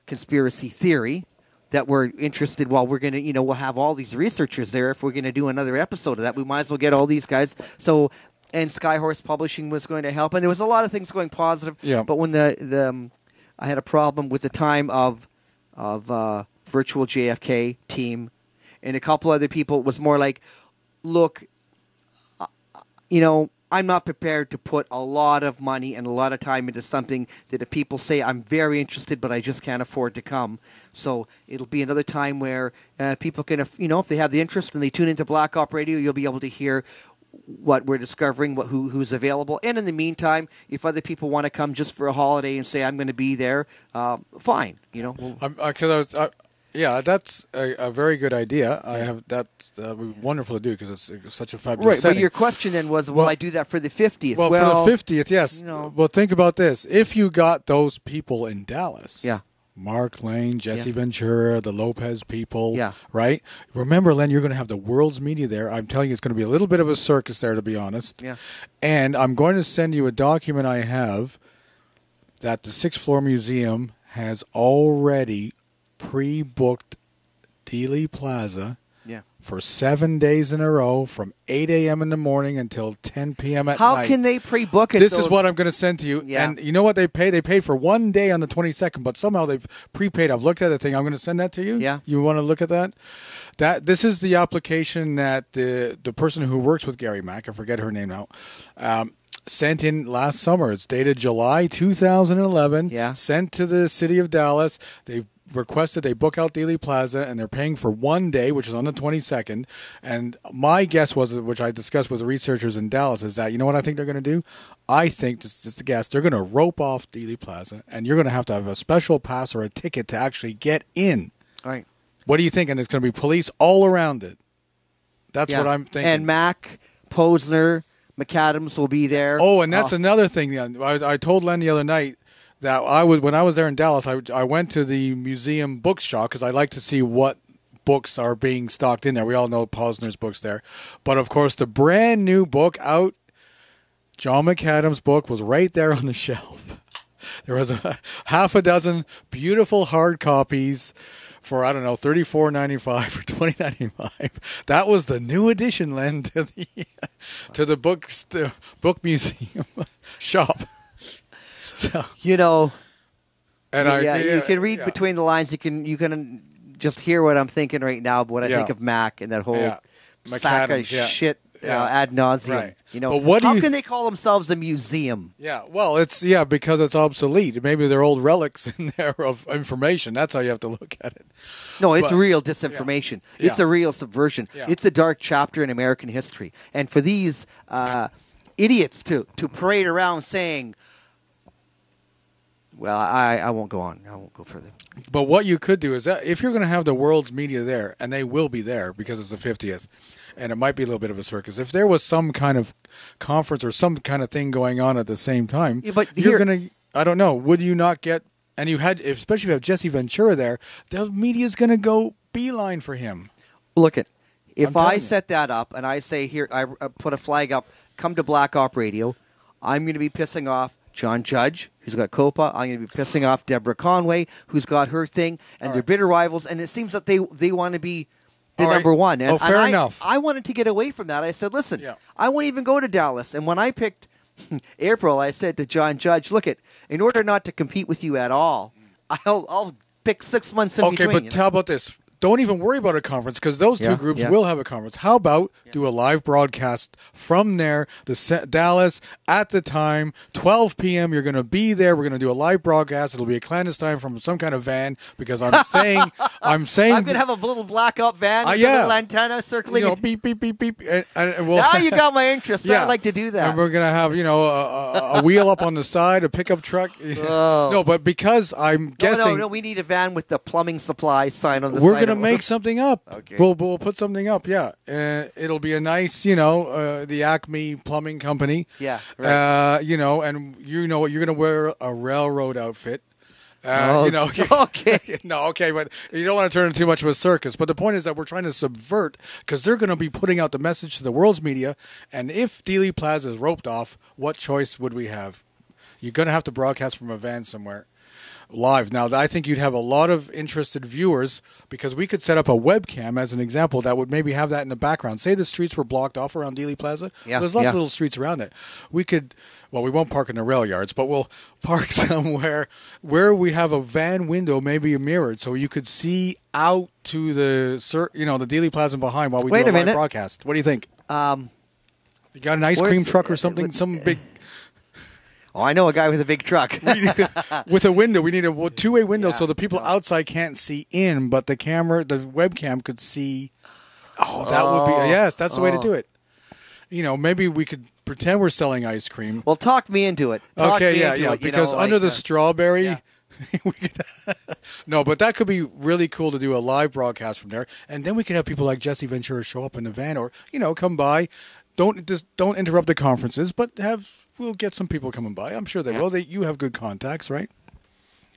Conspiracy Theory, that were interested, we're going to, we'll have all these researchers there. If we're going to do another episode of that, we might as well get all these guys. So, and Skyhorse Publishing was going to help. And there was a lot of things going positive. Yeah. But when I had a problem with the time of Virtual JFK team and a couple other people, it was more like, look, I'm not prepared to put a lot of money and a lot of time into something that if people say I'm very interested, but I just can't afford to come. So it'll be another time where people can, if they have the interest and they tune into Black Op Radio, you'll be able to hear what we're discovering, who's available. And in the meantime, if other people want to come just for a holiday and say I'm going to be there, fine. Yeah, that's a very good idea. That's wonderful to do because it's such a fabulous setting. But your question then was, will I do that for the 50th? Well, for the 50th, yes. Well, think about this. If you got those people in Dallas, Mark Lane, Jesse Ventura, the Lopez people, right? Remember, Len, you're going to have the world's media there. I'm telling you, it's going to be a little bit of a circus there, to be honest. Yeah. And I'm going to send you a document I have that the Sixth Floor Museum has already pre-booked Dealey Plaza for 7 days in a row from 8 a.m. in the morning until 10 p.m. at night. How can they pre-book it? This is what I'm going to send to you. Yeah. And you know what they pay? They paid for 1 day on the 22nd, but somehow they've prepaid. I've looked at the thing. I'm going to send that to you. Yeah. You want to look at that? This is the application that the person who works with Gary Mack, I forget her name now, sent in last summer. It's dated July 2011. Yeah. Sent to the city of Dallas. They've requested they book out Dealey Plaza, and they're paying for 1 day, which is on the 22nd. And my guess was, which I discussed with the researchers in Dallas, is that, you know what I think they're going to do? I think, just a guess, they're going to rope off Dealey Plaza, and you're going to have a special pass or a ticket to actually get in. All right. What do you think? And there's going to be police all around it. That's what I'm thinking. And Mac, Posner, McAdams will be there. Oh, and that's another thing. I told Len the other night that when I was there in Dallas, I went to the museum bookshop because I like to see what books are being stocked in there. We all know Posner's books there. But, of course, the brand new book out, John McAdams' book, was right there on the shelf. There was a half a dozen beautiful hard copies for, I don't know, $34.95 or $20.95. That was the new edition, Len, to the book museum shop. So, and you can read between the lines. You can just hear what I'm thinking right now, but what I think of Mac and that whole sack of shit ad nauseum. Right. But what how can they call themselves a museum? Yeah, well, because it's obsolete. Maybe they're old relics in there of information. That's how you have to look at it. No, it's real disinformation. Yeah. It's a real subversion. Yeah. It's a dark chapter in American history. And for these idiots to parade around saying, well, I won't go on. I won't go further. But what you could do is that if you're going to have the world's media there, and they will be there because it's the 50th, and it might be a little bit of a circus. If there was some kind of conference or some kind of thing going on at the same time, but you're going to, I don't know, would you not get, and you had, especially if you have Jesse Ventura there, the media's going to go beeline for him. Look if I set that up and I say here, I put a flag up, come to Black Op Radio, I'm going to be pissing off John Judge, who's got COPA. I'm going to be pissing off Deborah Conway, who's got her thing, and they're bitter rivals. And it seems that they want to be the number one. And, fair enough. I wanted to get away from that. I said, listen, I won't even go to Dallas. And when I picked April, I said to John Judge, look, in order not to compete with you at all, I'll pick 6 months in between. Okay, but how about this? Don't even worry about a conference because those two groups will have a conference. How about do a live broadcast from there, Dallas, at the time, 12 p.m. You're going to be there. We're going to do a live broadcast. It'll be a clandestine from some kind of van because I'm saying I'm going to have a little black up van with a little antenna circling. Beep, beep, beep, beep. And now you got my interest. I like to do that. And we're going to have, a wheel up on the side, a pickup truck. Oh. No, but because I'm guessing. No, we need a van with the plumbing supply sign on the side. We're going to make something up. Okay. We'll put something up, it'll be a nice, the Acme Plumbing Company. Yeah, right. And you're going to wear a railroad outfit. Okay. No, okay, but you don't want to turn into too much of a circus. But the point is that we're trying to subvert because they're going to be putting out the message to the world's media. And if Dealey Plaza is roped off, what choice would we have? You're going to have to broadcast from a van somewhere. Live. Now, I think you'd have a lot of interested viewers because we could set up a webcam as an example that would maybe have that in the background. Say the streets were blocked off around Dealey Plaza. Yeah, there's lots of little streets around it. We could, we won't park in the rail yards, but we'll park somewhere where we have a van window, maybe mirrored, so you could see out to the Dealey Plaza behind while we do a live broadcast. What do you think? You got an ice cream truck or something? Some big... Oh, I know a guy with a big truck. With a window. We need a two-way window so the people outside can't see in, but the webcam could see. Oh, that would be... Yes, that's the way to do it. Maybe we could pretend we're selling ice cream. Well, talk me into it. Because under the strawberry... Yeah. No, but that could be really cool to do a live broadcast from there. And then we could have people like Jesse Ventura show up in the van or, come by. Don't interrupt the conferences, but we'll get some people coming by. I'm sure they will. You have good contacts, right?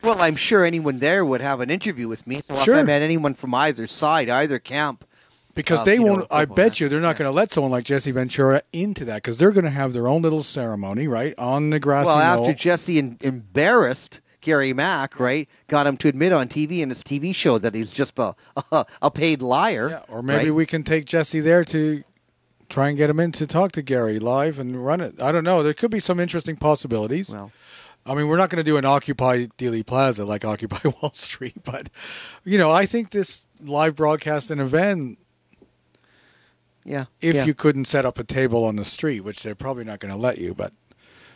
Well, I'm sure anyone there would have an interview with me. So sure. If I met anyone from either side, either camp. Because they won't, I bet you they're not going to let someone like Jesse Ventura into that because they're going to have their own little ceremony, right, on the grassy knoll. Well, after Jesse embarrassed Gary Mack, right, got him to admit on TV in his TV show that he's just a paid liar. Yeah, or maybe we can take Jesse there to try and get him in to talk to Gary live and run it. I don't know. There could be some interesting possibilities. Well, I mean, we're not going to do an Occupy Dealey Plaza like Occupy Wall Street, but, I think this live broadcast in a van, if you couldn't set up a table on the street, which they're probably not going to let you, but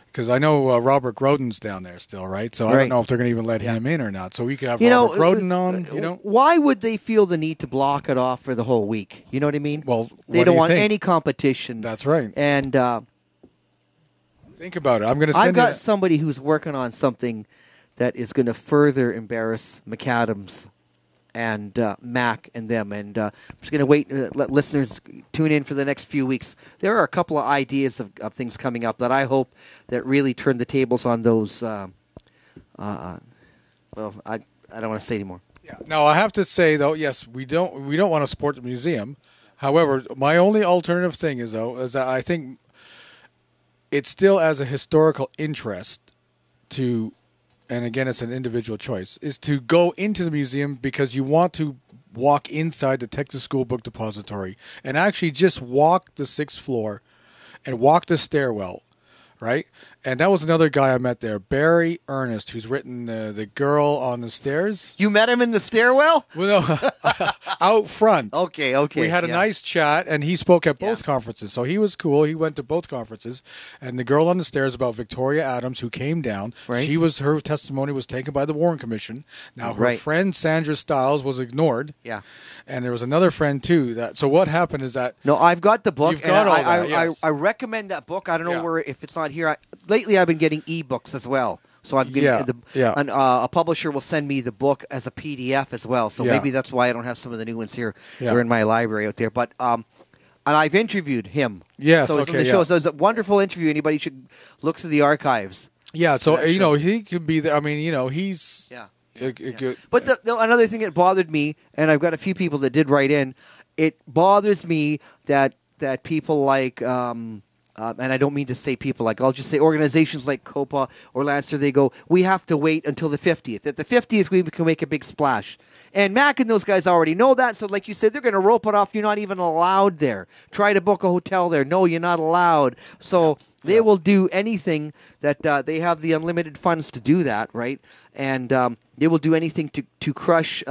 because I know Robert Groden's down there still, right? So I don't know if they're going to even let him in or not. So we could have Robert Groden on, Why would they feel the need to block it off for the whole week? You know what I mean? Well, they don't want any competition. That's right. And think about it. I'm going to send I've got somebody who's working on something that is going to further embarrass McAdams and Mac and them. And I'm just going to wait, let listeners tune in for the next few weeks. There are a couple of ideas of things coming up that I hope that really turn the tables on those. I don't want to say anymore. Yeah. Now, I have to say, though, yes, we don't want to support the museum. However, my only alternative thing is that I think it still has a historical interest to, and again, it's an individual choice, is to go into the museum because you want to walk inside the Texas School Book Depository and actually just walk the 6th floor and walk the stairwell, right? And that was another guy I met there, Barry Ernest, who's written The Girl on the Stairs. You met him in the stairwell? Well, no, out front. Okay. We had a nice chat, and he spoke at both conferences. So he was cool. He went to both conferences. And The Girl on the Stairs about Victoria Adams, who came down. Right. Her testimony was taken by the Warren Commission. Now, her friend, Sandra Stiles, was ignored. Yeah. And there was another friend, too. So what happened is that... No, I've got the book. You've got all that, yes. I recommend that book. I don't know where, if it's not here. Lately, I've been getting ebooks as well. So I'm getting a publisher will send me the book as a PDF as well. So maybe that's why I don't have some of the new ones here. They're in my library out there. But and I've interviewed him. Yes, so it's on the show. So it's a wonderful interview. Anybody should look through the archives. Yeah, so he could be there. I mean, he's good. But another thing that bothered me, and I've got a few people that did write in. It bothers me that people like. And I don't mean to say people like, I'll just say organizations like COPA or Lancer, they go, we have to wait until the 50th. At the 50th, we can make a big splash. And Mac and those guys already know that. So like you said, they're going to rope it off. You're not even allowed there. Try to book a hotel there. No, you're not allowed. So they will do anything that they have the unlimited funds to do that, right? And they will do anything to crush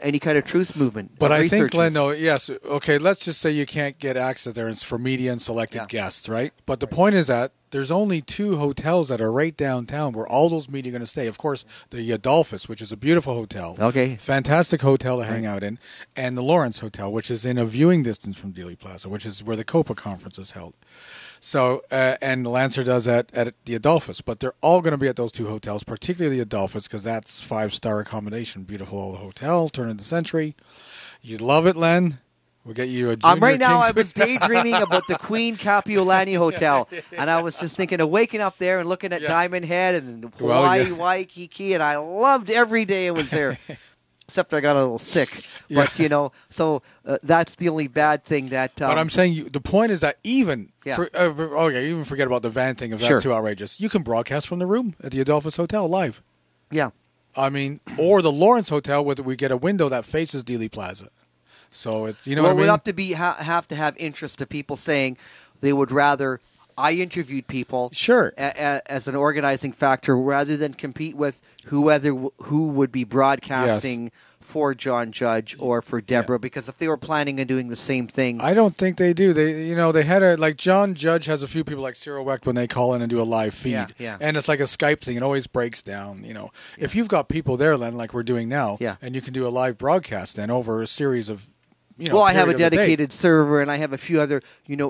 any kind of truth movement. But I think, Len, yes, okay, let's just say you can't get access there. It's for media and selected guests, right? But the point is that there's only 2 hotels that are right downtown where all those media are going to stay. Of course, the Adolphus, which is a beautiful hotel. Okay. Fantastic hotel to hang out in. And the Lawrence Hotel, which is in a viewing distance from Dealey Plaza, which is where the COPA conference is held. So, and Lancer does at the Adolphus, but they're all going to be at those 2 hotels, particularly the Adolphus, because that's 5-star accommodation, beautiful old hotel, turn of the century. You'd love it, Len. We'll get you a junior right now. I Kingswood. was daydreaming about the Queen Kapiolani Hotel, and I was just thinking of waking up there and looking at Diamond Head and Hawaii, Waikiki, and I loved every day I was there. Except I got a little sick. But, so that's the only bad thing that... but I'm saying the point is that even... even forget about the van thing if that's too outrageous. You can broadcast from the room at the Adolphus Hotel live. Yeah. I mean, or the Lawrence Hotel where we get a window that faces Dealey Plaza. So it's, what I mean? Well, it would have to have interest to people saying they would rather... I interviewed people as an organizing factor rather than compete with who would be broadcasting for John Judge or for Deborah, because if they were planning on doing the same thing. I don't think they do. They had like John Judge has a few people like Cyril Wecht when they call in and do a live feed. And it's like a Skype thing. It always breaks down, If you've got people there, Len, like we're doing now, and you can do a live broadcast then over a series of I have a dedicated server, and I have a few other,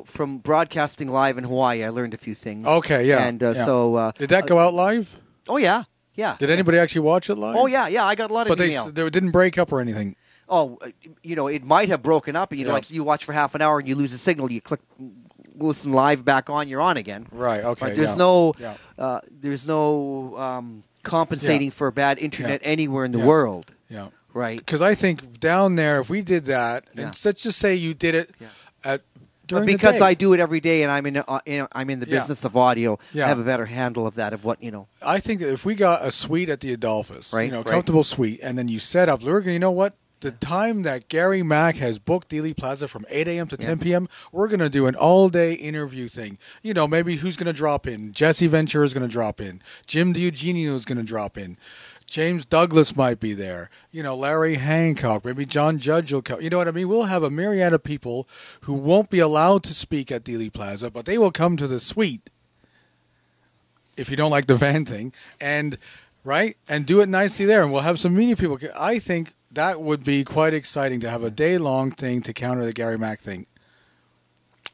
from broadcasting live in Hawaii, I learned a few things. Okay, yeah. And so... did that go out live? Oh, yeah. Yeah. Did anybody actually watch it live? Oh, yeah. I got a lot of email. But they didn't break up or anything? Oh, it might have broken up. Like you watch for half an hour and you lose a signal, you click listen live back on, you're on again. Right, okay. But there's no compensating for bad internet anywhere in the world. Yeah. Right. Because I think down there, if we did that, and let's just say you did it during the day. Because I do it every day, and I'm in the business of audio, I have a better handle of that, of what, I think that if we got a suite at the Adolphus, comfortable suite, and then you set up, you know what? The time that Gary Mack has booked Dealey Plaza from 8 a.m. to 10 p.m., we're going to do an all-day interview thing. Maybe who's going to drop in? Jesse Ventura is going to drop in. Jim DiEugenio is going to drop in. James Douglas might be there. Larry Hancock. Maybe John Judge will come. You know what I mean? We'll have a myriad of people who won't be allowed to speak at Dealey Plaza, but they will come to the suite, if you don't like the van thing, and do it nicely there. And we'll have some media people. I think that would be quite exciting to have a day-long thing to counter the Gary Mack thing.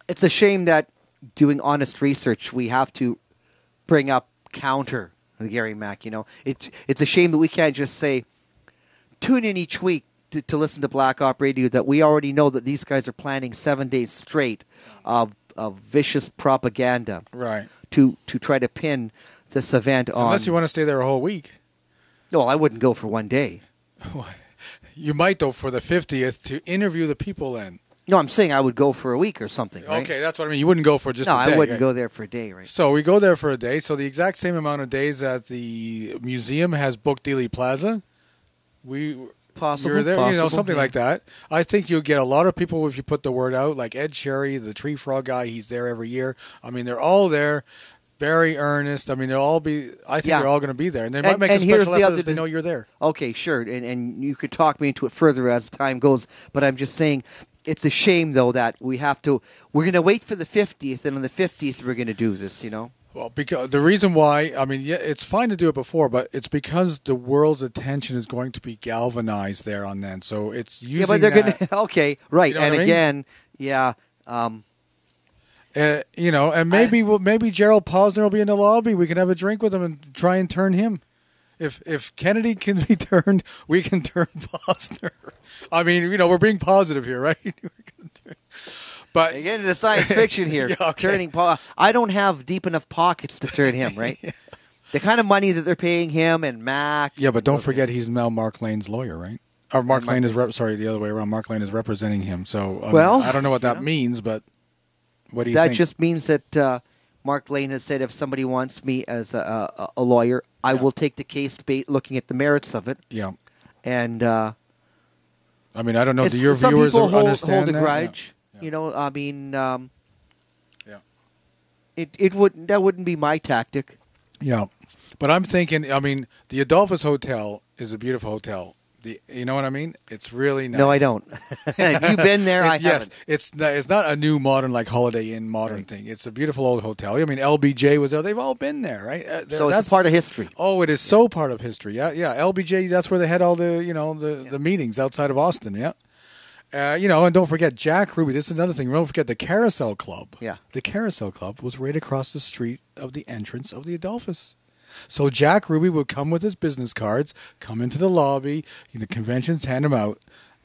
It's a shame that doing honest research, we have to bring up counter the Gary Mack. It's a shame that we can't just say, tune in each week to listen to Black Op Radio, that we already know that these guys are planning 7 days straight of vicious propaganda to try to pin this event on. Unless you want to stay there a whole week. No, I wouldn't go for one day. You might, though, for the 50th to interview the people then. No, I'm saying I would go for a week or something, right? Okay, that's what I mean. You wouldn't go for just a day. No, I wouldn't go there for a day, right? So we go there for a day. So the exact same amount of days that the museum has booked Dealey Plaza, you're there, something like that. I think you'll get a lot of people if you put the word out, like Ed Sherry, the Tree Frog guy. He's there every year. I mean, they're all there. very earnest. I mean, they'll all be. I think they're all going to be there, and they might make a and here's special the effort other if they know you're there. Okay, sure, and you could talk me into it further as time goes, but I'm just saying it's a shame though that we're going to wait for the 50th, and on the 50th we're going to do this. Well, because the reason why, I mean, yeah, it's fine to do it before, but it's because the world's attention is going to be galvanized there on then. So it's using but they're going to. Okay, right, You know and what I mean? again, yeah. And maybe Gerald Posner will be in the lobby. We can have a drink with him and try and turn him. If Kennedy can be turned, we can turn Posner. I mean, we're being positive here, right? But You get into science fiction here. Yeah, okay. Turning Paul. I don't have deep enough pockets to turn him, right? Yeah. The kind of money that they're paying him and Mac. Yeah, but don't forget he's now Mark Lane's lawyer, right? Or Mark Lane is the other way around. Mark Lane is representing him. So I don't know what that means, but what do you think? That just means that Mark Lane has said if somebody wants me as a lawyer, I will take the case looking at the merits of it. Yeah. And I mean, I don't know. Do your some viewers people understand hold a that? grudge. Yeah. I mean, Yeah. that wouldn't be my tactic. Yeah. But I'm thinking, I mean, the Adolphus Hotel is a beautiful hotel. You know what I mean? It's really nice. No, I don't. You've been there. I yes, haven't. it's not a new modern like Holiday Inn modern thing. It's a beautiful old hotel. I mean, LBJ was there. They've all been there, right? So it's part of history. Oh, it is so part of history. Yeah. LBJ. That's where they had all the the meetings outside of Austin. Yeah. And don't forget Jack Ruby. This is another thing. Don't forget the Carousel Club. Yeah. The Carousel Club was right across the street of the entrance of the Adolphus. So Jack Ruby would come with his business cards, come into the lobby, the conventions, hand them out.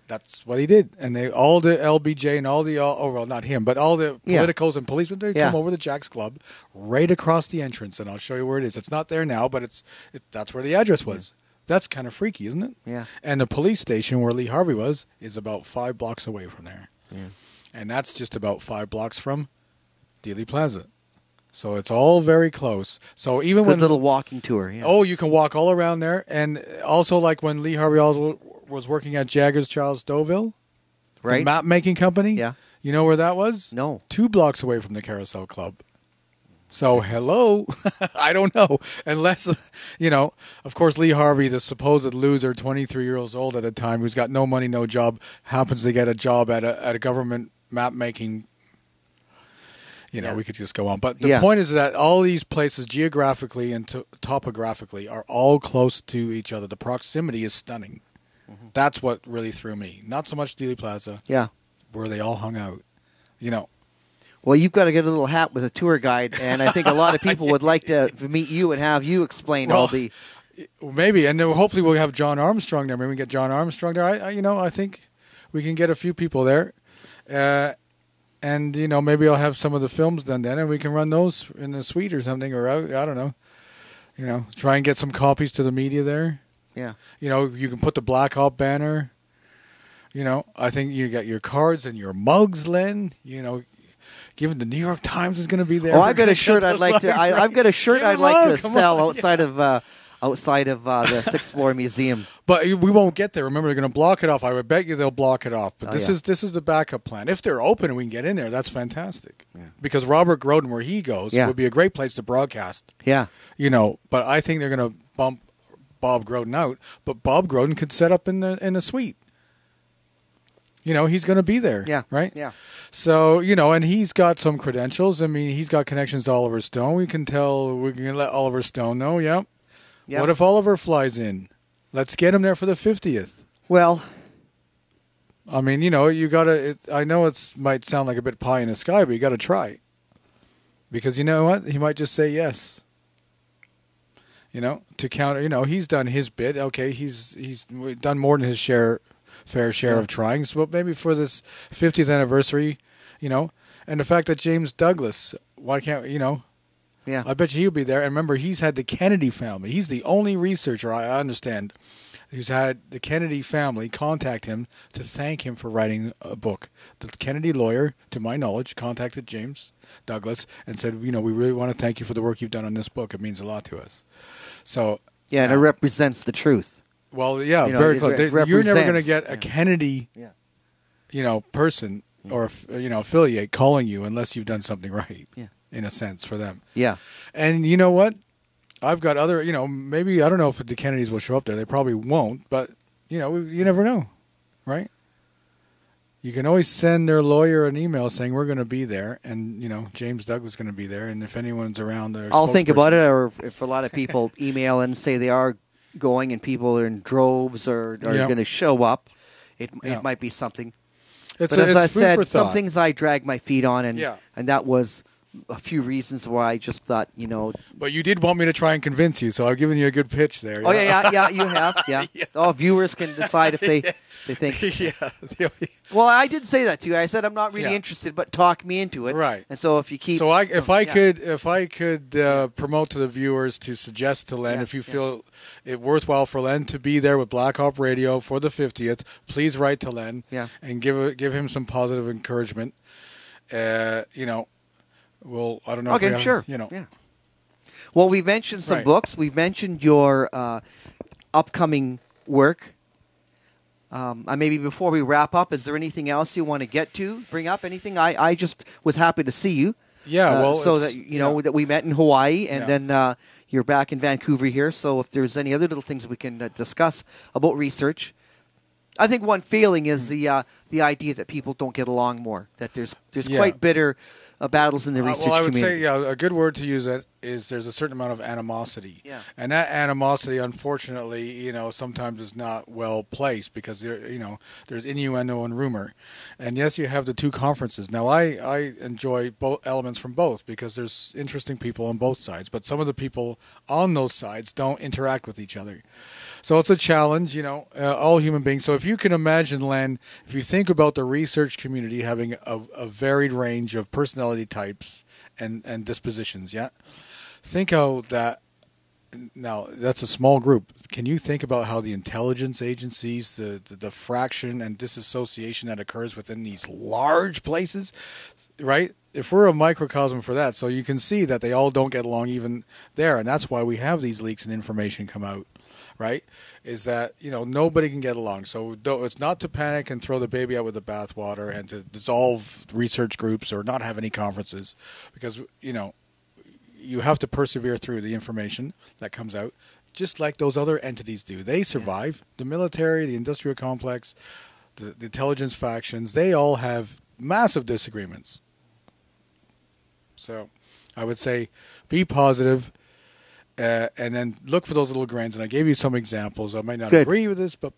That's what he did. And all the LBJ and not him, but all the politicals and policemen, they come over to Jack's Club right across the entrance, and I'll show you where it is. It's not there now, but that's where the address was. That's kind of freaky, isn't it? Yeah. And the police station where Lee Harvey was is about 5 blocks away from there. Yeah. And that's just about 5 blocks from Dealey Plaza. So it's all very close. So even Good little walking tour. Yeah. Oh, you can walk all around there. And also like when Lee Harvey Oswald was working at Jaggers Charles Deauville, right? the map-making company. Yeah. You know where that was? No. 2 blocks away from the Carousel Club. So, hello? I don't know. Unless, of course, Lee Harvey, the supposed loser, 23 years old at the time, who's got no money, no job, happens to get a job at a government map-making. We could just go on. But the point is that all these places, geographically and topographically, are all close to each other. The proximity is stunning. Mm-hmm. That's what really threw me. Not so much Dealey Plaza. Yeah. Where they all hung out. Well, you've got to get a little hat with a tour guide, and I think a lot of people would like to meet you and have you explain all the... Maybe, and then hopefully we'll have John Armstrong there. Maybe we can get John Armstrong there. I think we can get a few people there. And, maybe I'll have some of the films done then, and we can run those in the suite or something, or out, I don't know. Try and get some copies to the media there. Yeah. You can put the Black Op banner. I think you got your cards and your mugs, Len. Given the New York Times is going to be there. Oh, I've got a shirt I'd like to. I've got a shirt I'd like to sell outside of the 6th floor museum. But we won't get there. Remember, they're going to block it off. I would bet you they'll block it off. But this is the backup plan. If they're open and we can get in there, that's fantastic. Yeah. Because Robert Groden, where he goes, would be a great place to broadcast. Yeah. But I think they're going to bump Bob Groden out. But Bob Groden could set up in the suite. He's going to be there. Yeah. Right? Yeah. So, and he's got some credentials. I mean, he's got connections to Oliver Stone. We can let Oliver Stone know, yeah. Yep. What if Oliver flies in? Let's get him there for the 50th. Well, I mean, you got to, I know it might sound like a bit pie in the sky, but you got to try. Because you know what? He might just say yes. To counter, he's done his bit. Okay, he's done more than his fair share of trying. So maybe for this 50th anniversary, and the fact that James Douglas, why can't, yeah, I bet you he'll be there. And remember, he's had the Kennedy family. He's the only researcher I understand who's had the Kennedy family contact him to thank him for writing a book. The Kennedy lawyer, to my knowledge, contacted James Douglas and said, we really want to thank you for the work you've done on this book. It means a lot to us. So yeah, and it represents the truth. Well, yeah, very close. You're never going to get a Kennedy, person or affiliate calling you unless you've done something right. Yeah. in a sense, for them. Yeah. And you know what? I've got other, maybe, I don't know if the Kennedys will show up there. They probably won't, but, you never know, right? You can always send their lawyer an email saying we're going to be there, and, James Douglas is going to be there, and if anyone's around there, I'll think about it, or if a lot of people email and say they are going and people are in droves or are going to show up, it might be something. But as I said, some things I drag my feet on, and that was a few reasons why I just thought, But you did want me to try and convince you, so I've given you a good pitch there. Oh, yeah, you have, yeah. Oh, viewers can decide if they think. Yeah. Well, I did say that to you. I said I'm not really interested, but talk me into it. Right. And so if you keep... So if I could promote to the viewers to suggest to Len, if you feel it worthwhile for Len to be there with Black Op Radio for the 50th, please write to Len and give him some positive encouragement. Well, I don't know. Okay, sure. Yeah. Well, we mentioned some books. We mentioned your upcoming work. Maybe before we wrap up, is there anything else you want to bring up? Anything? I just was happy to see you. Yeah. Well, so that that we met in Hawaii, and then you're back in Vancouver here. So if there's any other little things we can discuss about research. I think one failing is the idea that people don't get along more. That there's quite bitter battles in the research community. Well, I would say, a good word to use is there's a certain amount of animosity. Yeah. And that animosity, unfortunately, sometimes is not well placed because there's innuendo and rumor. And yes, you have the two conferences. Now, I enjoy both elements from both because there's interesting people on both sides, but some of the people on those sides don't interact with each other. So it's a challenge, all human beings. So if you can imagine, Len, if you think about the research community having a varied range of personality types and dispositions, think how that, now that's a small group. Can you think about how the intelligence agencies, the fraction and disassociation that occurs within these large places, right? If we're a microcosm for that, so you can see that they all don't get along even there. And that's why we have these leaks and information come out. Right, is that nobody can get along. So it's not to panic and throw the baby out with the bathwater and to dissolve research groups or not have any conferences, because you have to persevere through the information that comes out, just like those other entities do. They survive. The military, the industrial complex, the intelligence factions. They all have massive disagreements. So, I would say, be positive. And then look for those little grains. And I gave you some examples. I might not agree with this, but,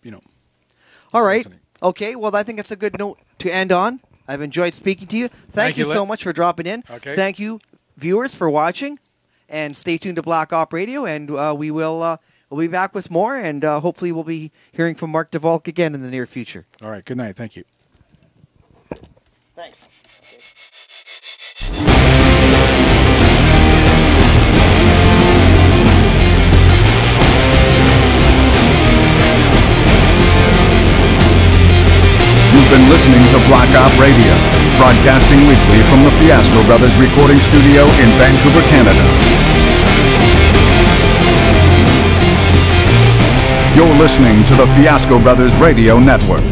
All right. Okay. Well, I think that's a good note to end on. I've enjoyed speaking to you. Thank you so much for dropping in. Okay. Thank you, viewers, for watching. And stay tuned to Black Op Radio. And we'll be back with more. And hopefully we'll be hearing from Mark de Valk again in the near future. All right. Good night. Thank you. Thanks. You've been listening to Black Op Radio, broadcasting weekly from the Fiasco Brothers recording studio in Vancouver, Canada. You're listening to the Fiasco Brothers Radio Network.